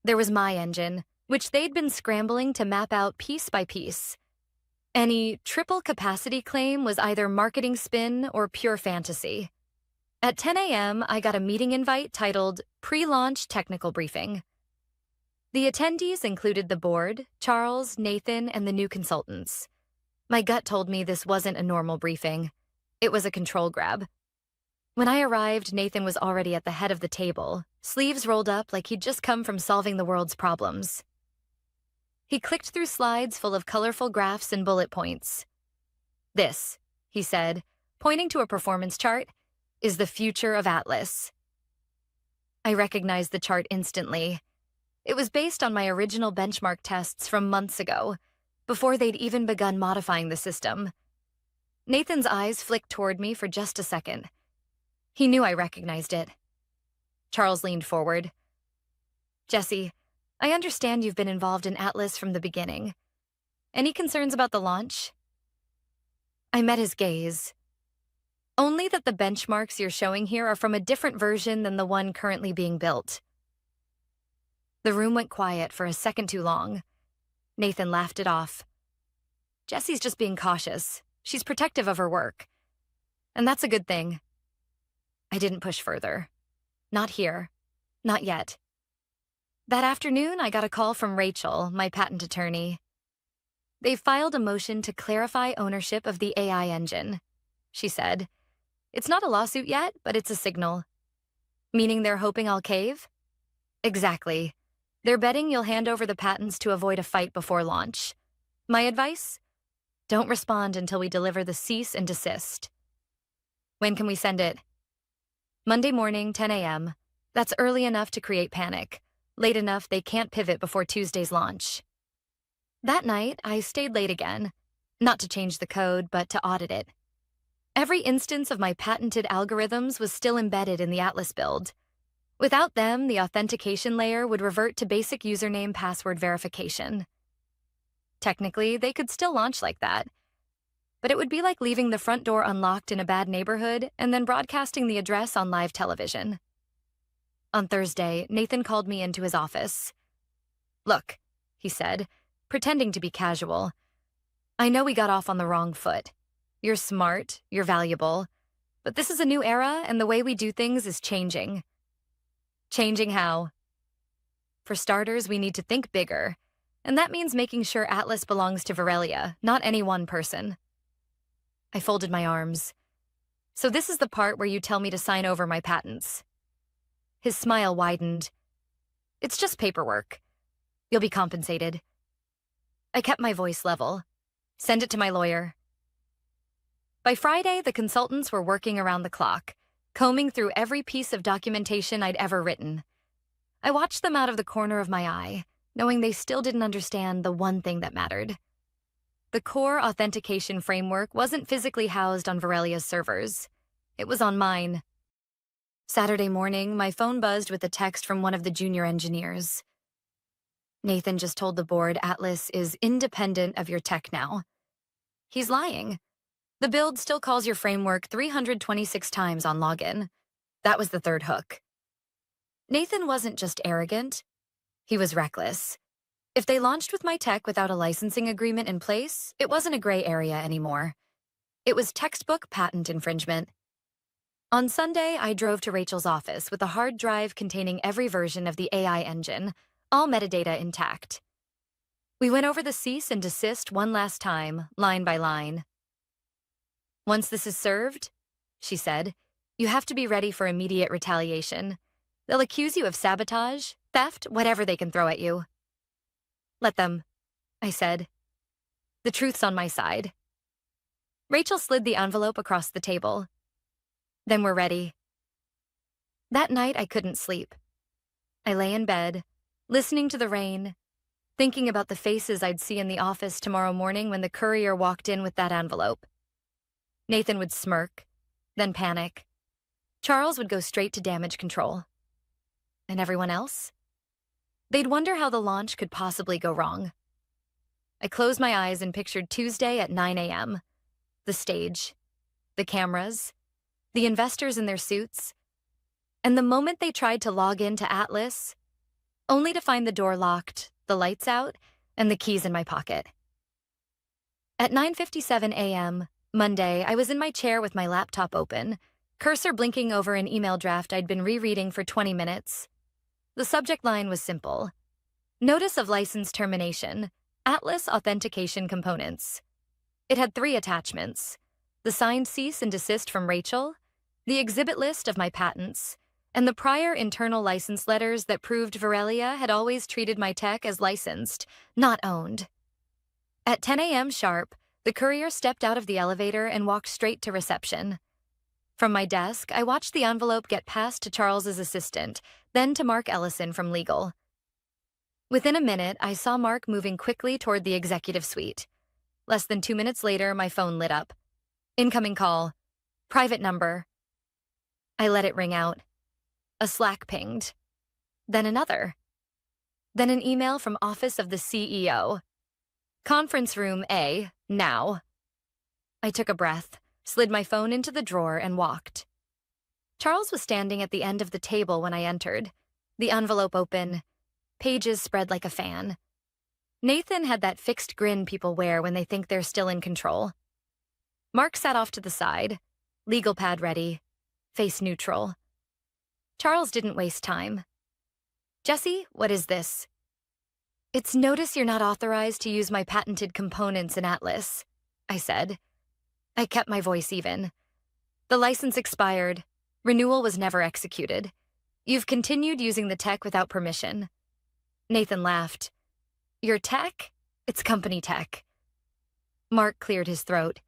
There was my engine, which they'd been scrambling to map out piece by piece. Any triple capacity claim was either marketing spin or pure fantasy. At 10 a.m., I got a meeting invite titled Pre-Launch Technical Briefing. The attendees included the board, Charles, Nathan, and the new consultants. My gut told me this wasn't a normal briefing. It was a control grab. When I arrived, Nathan was already at the head of the table, sleeves rolled up like he'd just come from solving the world's problems. He clicked through slides full of colorful graphs and bullet points. This, he said, pointing to a performance chart, is the future of Atlas. I recognized the chart instantly. It was based on my original benchmark tests from months ago, before they'd even begun modifying the system. Nathan's eyes flicked toward me for just a second. He knew I recognized it. Charles leaned forward. Jesse, I understand you've been involved in Atlas from the beginning. Any concerns about the launch? I met his gaze. Only that the benchmarks you're showing here are from a different version than the one currently being built. The room went quiet for a second too long. Nathan laughed it off. Jesse's just being cautious. She's protective of her work. And that's a good thing. I didn't push further. Not here. Not yet. That afternoon, I got a call from Rachel, my patent attorney. They filed a motion to clarify ownership of the AI engine, she said. It's not a lawsuit yet, but it's a signal. Meaning they're hoping I'll cave? Exactly. They're betting you'll hand over the patents to avoid a fight before launch. My advice? Don't respond until we deliver the cease and desist. When can we send it? Monday morning, 10 a.m. That's early enough to create panic. Late enough they can't pivot before Tuesday's launch. That night, I stayed late again. Not to change the code, but to audit it. Every instance of my patented algorithms was still embedded in the Atlas build. Without them, the authentication layer would revert to basic username password verification. Technically, they could still launch like that. But it would be like leaving the front door unlocked in a bad neighborhood and then broadcasting the address on live television. On Thursday, Nathan called me into his office. Look, he said, pretending to be casual. I know we got off on the wrong foot. You're smart, you're valuable, but this is a new era and the way we do things is changing. Changing how? For starters, we need to think bigger, and that means making sure Atlas belongs to Verelia, not any one person. I folded my arms. So this is the part where you tell me to sign over my patents. His smile widened. It's just paperwork. You'll be compensated. I kept my voice level. Send it to my lawyer. By Friday, the consultants were working around the clock, combing through every piece of documentation I'd ever written. I watched them out of the corner of my eye, knowing they still didn't understand the one thing that mattered. The core authentication framework wasn't physically housed on Verelia's servers. It was on mine. Saturday morning, my phone buzzed with a text from one of the junior engineers. Nathan just told the board Atlas is independent of your tech now. He's lying. The build still calls your framework 326 times on login. That was the third hook. Nathan wasn't just arrogant. He was reckless. If they launched with my tech without a licensing agreement in place, it wasn't a gray area anymore. It was textbook patent infringement. On Sunday, I drove to Rachel's office with a hard drive containing every version of the AI engine, all metadata intact. We went over the cease and desist one last time, line by line. Once this is served, she said, you have to be ready for immediate retaliation. They'll accuse you of sabotage, theft, whatever they can throw at you. Let them, I said. The truth's on my side. Rachel slid the envelope across the table. Then we're ready. That night, I couldn't sleep. I lay in bed, listening to the rain, thinking about the faces I'd see in the office tomorrow morning when the courier walked in with that envelope. Nathan would smirk, then panic. Charles would go straight to damage control. And everyone else? They'd wonder how the launch could possibly go wrong. I closed my eyes and pictured Tuesday at 9 a.m. The stage, the cameras, the investors in their suits, and the moment they tried to log into Atlas, only to find the door locked, the lights out, and the keys in my pocket. At 9:57 a.m., Monday, I was in my chair with my laptop open, cursor blinking over an email draft I'd been rereading for 20 minutes. The subject line was simple. Notice of license termination, Atlas authentication components. It had 3 attachments: the signed cease and desist from Rachel, the exhibit list of my patents, and the prior internal license letters that proved Verelia had always treated my tech as licensed, not owned. At 10 a.m. sharp, the courier stepped out of the elevator and walked straight to reception. From my desk, I watched the envelope get passed to Charles's assistant, then to Mark Ellison from legal. Within a minute, I saw Mark moving quickly toward the executive suite. Less than 2 minutes later, my phone lit up. Incoming call. Private number. I let it ring out. A Slack pinged. Then another. Then an email from Office of the CEO. Conference room A, now. I took a breath, slid my phone into the drawer, and walked. Charles was standing at the end of the table when I entered, the envelope open, pages spread like a fan. Nathan had that fixed grin people wear when they think they're still in control. Mark sat off to the side, legal pad ready, face neutral. Charles didn't waste time. Jesse, what is this? It's notice you're not authorized to use my patented components in Atlas, I said. I kept my voice even. The license expired. Renewal was never executed. You've continued using the tech without permission. Nathan laughed. Your tech? It's company tech. Mark cleared his throat.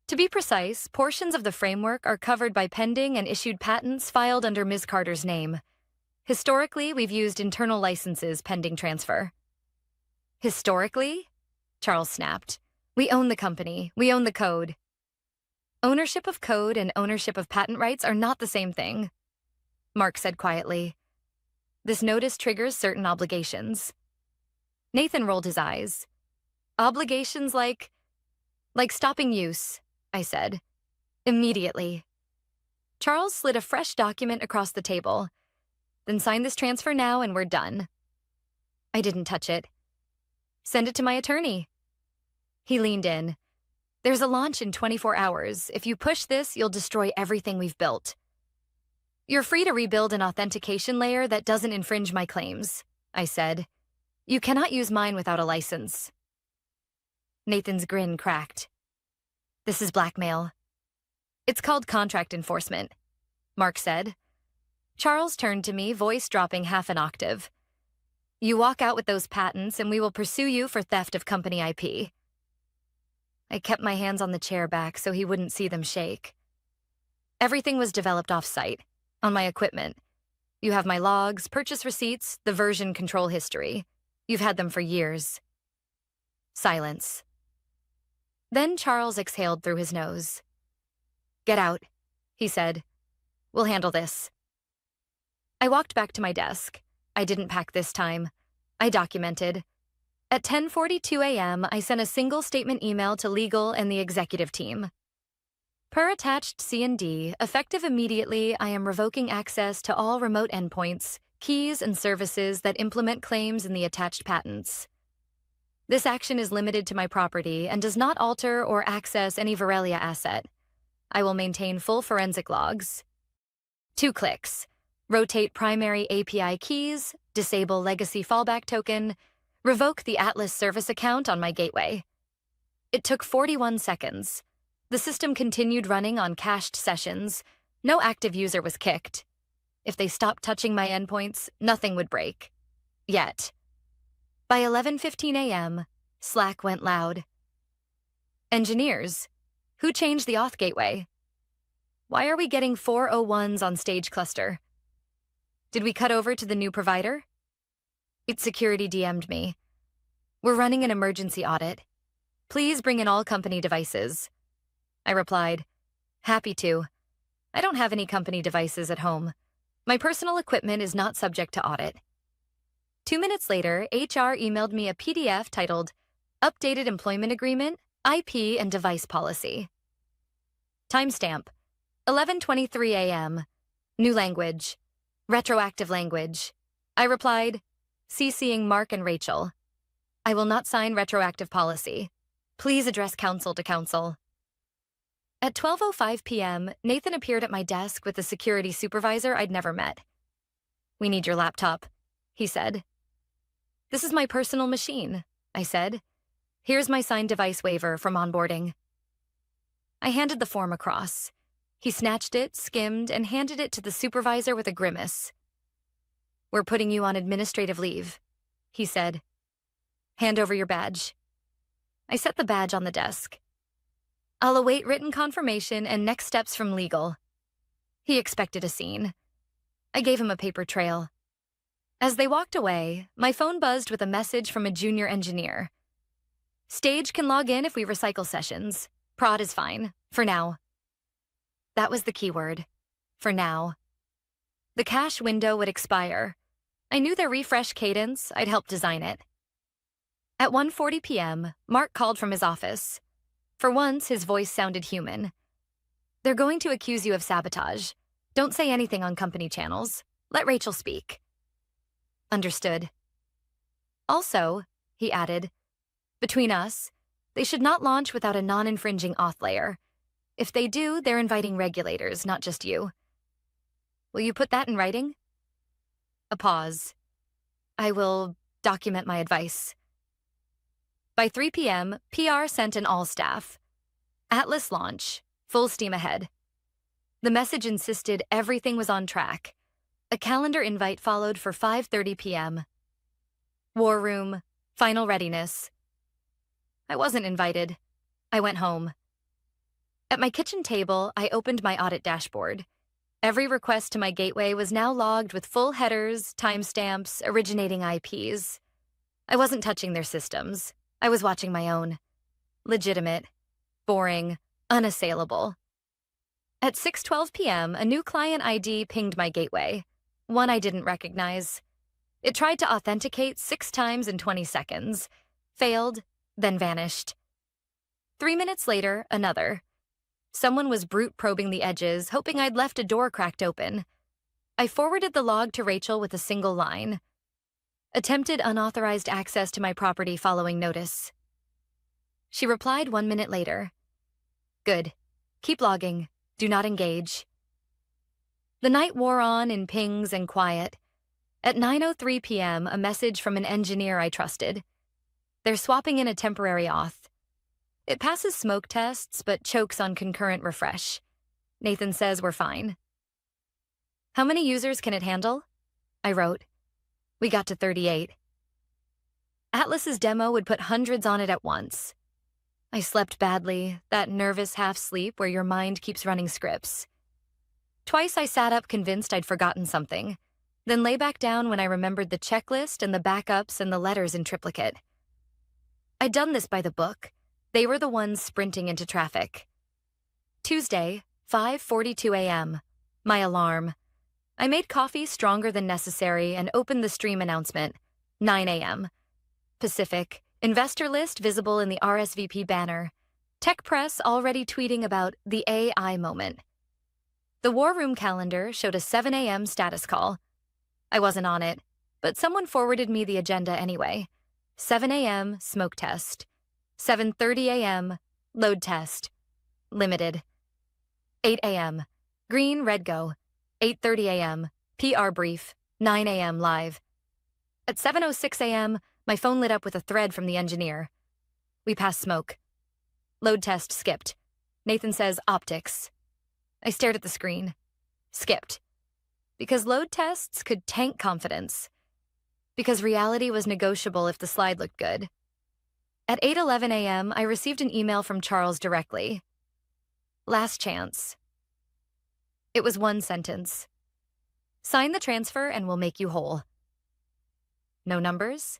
To be precise, portions of the framework are covered by pending and issued patents filed under Ms. Carter's name. Historically, we've used internal licenses pending transfer. Historically? Charles snapped. We own the company. We own the code. Ownership of code and ownership of patent rights are not the same thing, Mark said quietly. This notice triggers certain obligations. Nathan rolled his eyes. Obligations like stopping use, I said. Immediately. Charles slid a fresh document across the table. Then sign this transfer now and we're done. I didn't touch it. Send it to my attorney. He leaned in. There's a launch in 24 hours. If you push this, you'll destroy everything we've built. You're free to rebuild an authentication layer that doesn't infringe my claims, I said. You cannot use mine without a license. Nathan's grin cracked. This is blackmail. It's called contract enforcement, Mark said. Charles turned to me, voice dropping half an octave. You walk out with those patents and we will pursue you for theft of company IP. I kept my hands on the chair back so he wouldn't see them shake. Everything was developed off-site, on my equipment. You have my logs, purchase receipts, the version control history. You've had them for years. Silence. Then Charles exhaled through his nose. Get out, he said. We'll handle this. I walked back to my desk. I didn't pack this time. I documented. At 10:42 a.m., I sent a single statement email to legal and the executive team. Per attached C&D, effective immediately, I am revoking access to all remote endpoints, keys, and services that implement claims in the attached patents. This action is limited to my property and does not alter or access any Verelia asset. I will maintain full forensic logs. 2 clicks. Rotate primary API keys, disable legacy fallback token, revoke the Atlas service account on my gateway. It took 41 seconds. The system continued running on cached sessions. No active user was kicked. If they stopped touching my endpoints, nothing would break. Yet. By 11:15 a.m., Slack went loud. Engineers, who changed the auth gateway? Why are we getting 401s on stage cluster? Did we cut over to the new provider? Its security DM'd me. We're running an emergency audit. Please bring in all company devices. I replied, happy to. I don't have any company devices at home. My personal equipment is not subject to audit. 2 minutes later, HR emailed me a PDF titled Updated Employment Agreement, IP and Device Policy. Timestamp, 11:23 a.m. New language. Retroactive language. I replied, CCing Mark and Rachel. I will not sign retroactive policy. Please address counsel to counsel. At 12:05 p.m., Nathan appeared at my desk with a security supervisor I'd never met. We need your laptop, he said. This is my personal machine, I said. Here's my signed device waiver from onboarding. I handed the form across. He snatched it, skimmed, and handed it to the supervisor with a grimace. We're putting you on administrative leave, he said. Hand over your badge. I set the badge on the desk. I'll await written confirmation and next steps from legal. He expected a scene. I gave him a paper trail. As they walked away, my phone buzzed with a message from a junior engineer. Stage can log in if we recycle sessions. Prod is fine, for now. That was the keyword. For now. The cache window would expire. I knew their refresh cadence. I'd helped design it. At 1:40 p.m., Mark called from his office. For once, his voice sounded human. They're going to accuse you of sabotage. Don't say anything on company channels. Let Rachel speak. Understood. Also, he added, between us, they should not launch without a non-infringing auth layer. If they do, they're inviting regulators, not just you. Will you put that in writing? A pause. I will document my advice. By 3 p.m., PR sent an all-staff. Atlas launch, full steam ahead. The message insisted everything was on track. A calendar invite followed for 5:30 p.m. War room, final readiness. I wasn't invited. I went home. At my kitchen table, I opened my audit dashboard. Every request to my gateway was now logged with full headers, timestamps, originating IPs. I wasn't touching their systems. I was watching my own. Legitimate, boring, unassailable. At 6:12 p.m., a new client ID pinged my gateway, one I didn't recognize. It tried to authenticate 6 times in 20 seconds, failed, then vanished. 3 minutes later, another. Someone was brute probing the edges, hoping I'd left a door cracked open. I forwarded the log to Rachel with a single line. Attempted unauthorized access to my property following notice. She replied 1 minute later. Good. Keep logging. Do not engage. The night wore on in pings and quiet. At 9:03 p.m., a message from an engineer I trusted. They're swapping in a temporary auth. It passes smoke tests, but chokes on concurrent refresh. Nathan says we're fine. How many users can it handle? I wrote. We got to 38. Atlas's demo would put hundreds on it at once. I slept badly, that nervous half-sleep where your mind keeps running scripts. Twice I sat up convinced I'd forgotten something, then lay back down when I remembered the checklist and the backups and the letters in triplicate. I'd done this by the book. They were the ones sprinting into traffic. Tuesday, 5:42 a.m. My alarm. I made coffee stronger than necessary and opened the stream announcement. 9 a.m. Pacific. Investor list visible in the RSVP banner. Tech press already tweeting about the AI moment. The war room calendar showed a 7 a.m. status call. I wasn't on it, but someone forwarded me the agenda anyway. 7 a.m. smoke test. 7:30 a.m. load test. Limited. 8 a.m. green, red go. 8:30 a.m. PR brief. 9 a.m. live. At 7:06 a.m., my phone lit up with a thread from the engineer. We passed smoke. Load test skipped. Nathan says optics. I stared at the screen. Skipped. Because load tests could tank confidence. Because reality was negotiable if the slide looked good. At 8:11 a.m., I received an email from Charles directly. Last chance. It was one sentence. Sign the transfer and we'll make you whole. No numbers,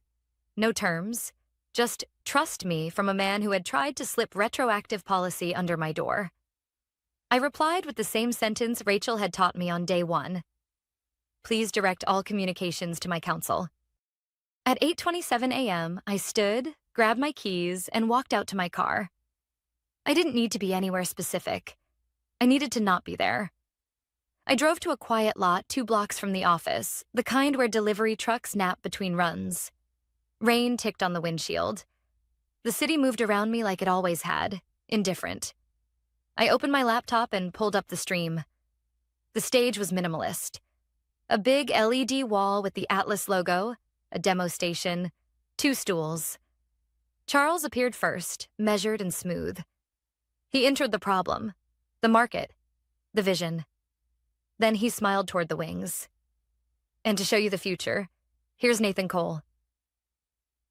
no terms, just trust me from a man who had tried to slip retroactive policy under my door. I replied with the same sentence Rachel had taught me on day 1. Please direct all communications to my counsel. At 8:27 a.m., I stood, grabbed my keys, and walked out to my car. I didn't need to be anywhere specific. I needed to not be there. I drove to a quiet lot 2 blocks from the office, the kind where delivery trucks nap between runs. Rain ticked on the windshield. The city moved around me like it always had, indifferent. I opened my laptop and pulled up the stream. The stage was minimalist. A big LED wall with the Atlas logo, a demo station, 2 stools. Charles appeared first, measured and smooth. He introed the problem, the market, the vision. Then he smiled toward the wings. And to show you the future, here's Nathan Cole.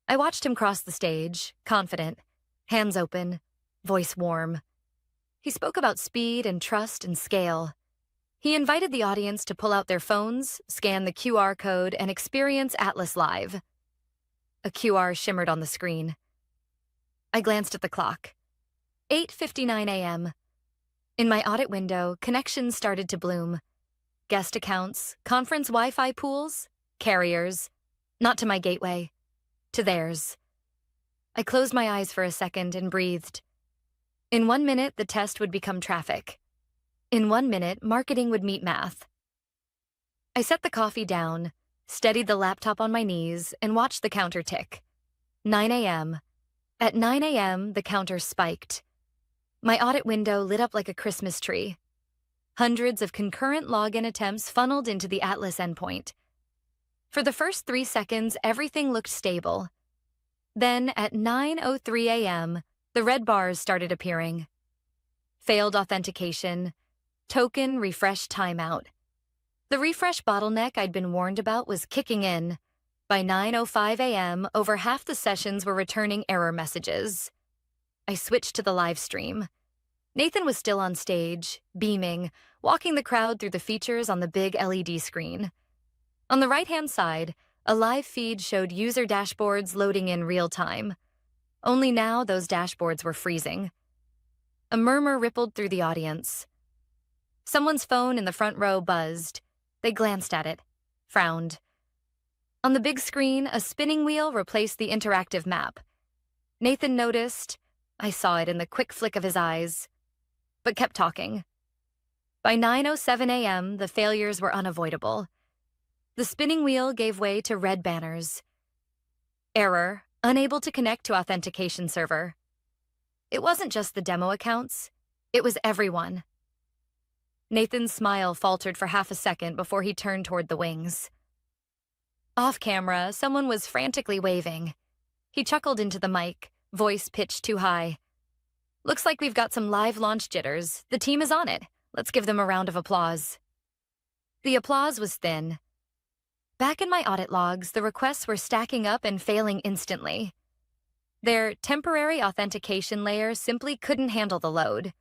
I watched him cross the stage, confident, hands open, voice warm. He spoke about speed and trust and scale. He invited the audience to pull out their phones, scan the QR code, and experience Atlas live. A QR shimmered on the screen. I glanced at the clock. 8:59 a.m. In my audit window, connections started to bloom. Guest accounts, conference Wi-Fi pools, carriers. Not to my gateway, to theirs. I closed my eyes for a second and breathed. In 1 minute, the test would become traffic. In 1 minute, marketing would meet math. I set the coffee down, steadied the laptop on my knees, and watched the counter tick. 9 a.m. At 9 a.m., the counter spiked. My audit window lit up like a Christmas tree. Hundreds of concurrent login attempts funneled into the Atlas endpoint. For the first 3 seconds, everything looked stable. Then, at 9:03 a.m., the red bars started appearing. Failed authentication. Token refresh timeout. The refresh bottleneck I'd been warned about was kicking in. By 9:05 a.m., over half the sessions were returning error messages. I switched to the live stream. Nathan was still on stage, beaming, walking the crowd through the features on the big LED screen. On the right-hand side, a live feed showed user dashboards loading in real time. Only now those dashboards were freezing. A murmur rippled through the audience. Someone's phone in the front row buzzed. They glanced at it, frowned. On the big screen, a spinning wheel replaced the interactive map. Nathan noticed. I saw it in the quick flick of his eyes, but kept talking. By 9:07 a.m., the failures were unavoidable. The spinning wheel gave way to red banners. Error, unable to connect to authentication server. It wasn't just the demo accounts. It was everyone. Nathan's smile faltered for half a second before he turned toward the wings. Off camera, someone was frantically waving. He chuckled into the mic, voice pitched too high. Looks like we've got some live launch jitters. The team is on it. Let's give them a round of applause. The applause was thin. Back in my audit logs, the requests were stacking up and failing instantly. Their temporary authentication layer simply couldn't handle the load.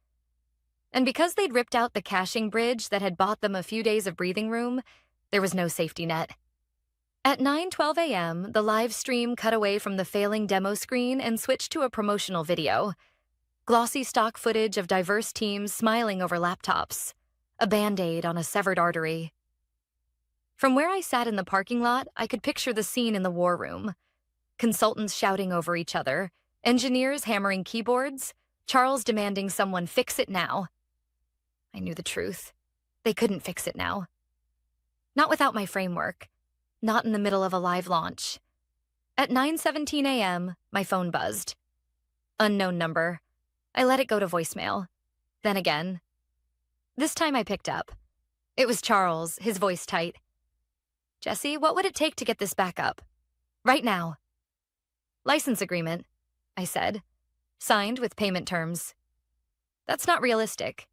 And because they'd ripped out the caching bridge that had bought them a few days of breathing room, there was no safety net. At 9:12 a.m., the live stream cut away from the failing demo screen and switched to a promotional video. Glossy stock footage of diverse teams smiling over laptops. A Band-Aid on a severed artery. From where I sat in the parking lot, I could picture the scene in the war room. Consultants shouting over each other, engineers hammering keyboards, Charles demanding someone fix it now. I knew the truth. They couldn't fix it now. Not without my framework. Not in the middle of a live launch. At 9:17 a.m., my phone buzzed. Unknown number. I let it go to voicemail. Then again. This time I picked up. It was Charles, his voice tight. Jesse, what would it take to get this back up? Right now. License agreement, I said. Signed with payment terms. That's not realistic.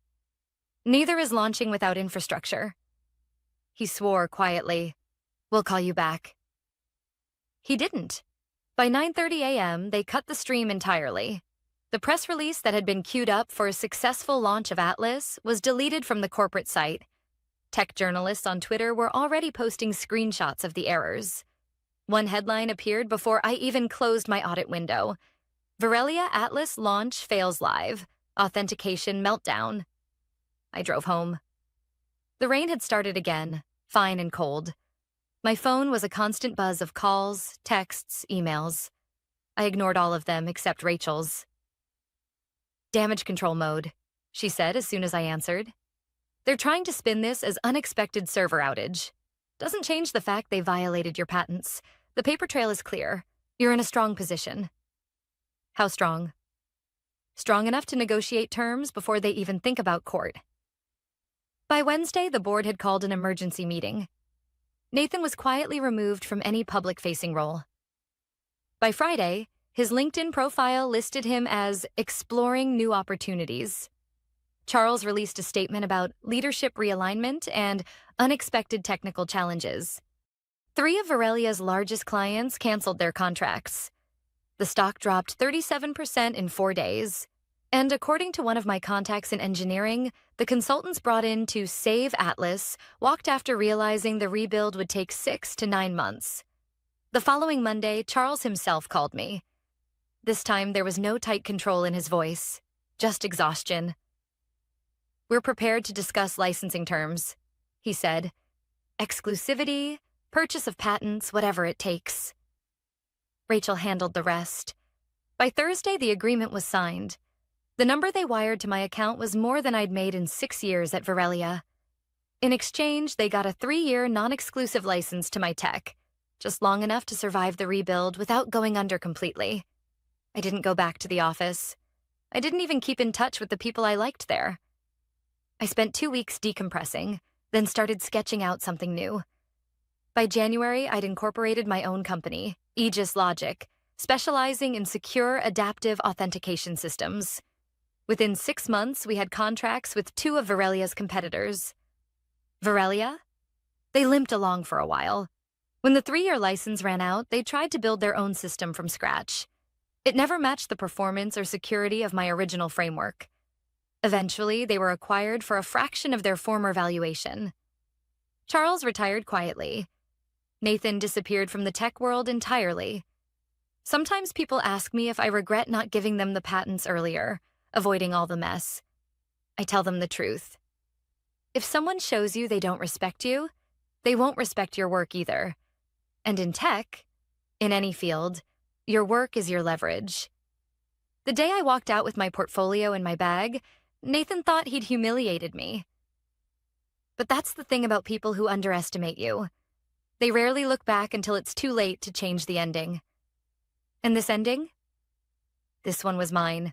Neither is launching without infrastructure. He swore quietly. We'll call you back. He didn't. By 9:30 a.m., they cut the stream entirely. The press release that had been queued up for a successful launch of Atlas was deleted from the corporate site. Tech journalists on Twitter were already posting screenshots of the errors. One headline appeared before I even closed my audit window. Betrayal Atlas launch fails live. Authentication meltdown. I drove home. The rain had started again, fine and cold. My phone was a constant buzz of calls, texts, emails. I ignored all of them except Rachel's. Damage control mode, she said as soon as I answered. They're trying to spin this as unexpected server outage. Doesn't change the fact they violated your patents. The paper trail is clear. You're in a strong position. How strong? Strong enough to negotiate terms before they even think about court. By Wednesday, the board had called an emergency meeting. Nathan was quietly removed from any public-facing role. By Friday, his LinkedIn profile listed him as exploring new opportunities. Charles released a statement about leadership realignment and unexpected technical challenges. 3 of Verelia's largest clients canceled their contracts. The stock dropped 37% in 4 days. And according to one of my contacts in engineering, the consultants brought in to save Atlas walked after realizing the rebuild would take 6 to 9 months. The following Monday, Charles himself called me. This time, there was no tight control in his voice, just exhaustion. We're prepared to discuss licensing terms, he said. Exclusivity, purchase of patents, whatever it takes. Rachel handled the rest. By Thursday, the agreement was signed. The number they wired to my account was more than I'd made in 6 years at Verelia. In exchange, they got a 3-year non-exclusive license to my tech, just long enough to survive the rebuild without going under completely. I didn't go back to the office. I didn't even keep in touch with the people I liked there. I spent 2 weeks decompressing, then started sketching out something new. By January, I'd incorporated my own company, Aegis Logic, specializing in secure, adaptive authentication systems. Within 6 months, we had contracts with 2 of Verelia's competitors. Verelia? They limped along for a while. When the 3-year license ran out, they tried to build their own system from scratch. It never matched the performance or security of my original framework. Eventually, they were acquired for a fraction of their former valuation. Charles retired quietly. Nathan disappeared from the tech world entirely. Sometimes people ask me if I regret not giving them the patents earlier, avoiding all the mess. I tell them the truth. If someone shows you they don't respect you, they won't respect your work either. And in tech, in any field, your work is your leverage. The day I walked out with my portfolio in my bag, Nathan thought he'd humiliated me. But that's the thing about people who underestimate you. They rarely look back until it's too late to change the ending. And this ending? This one was mine.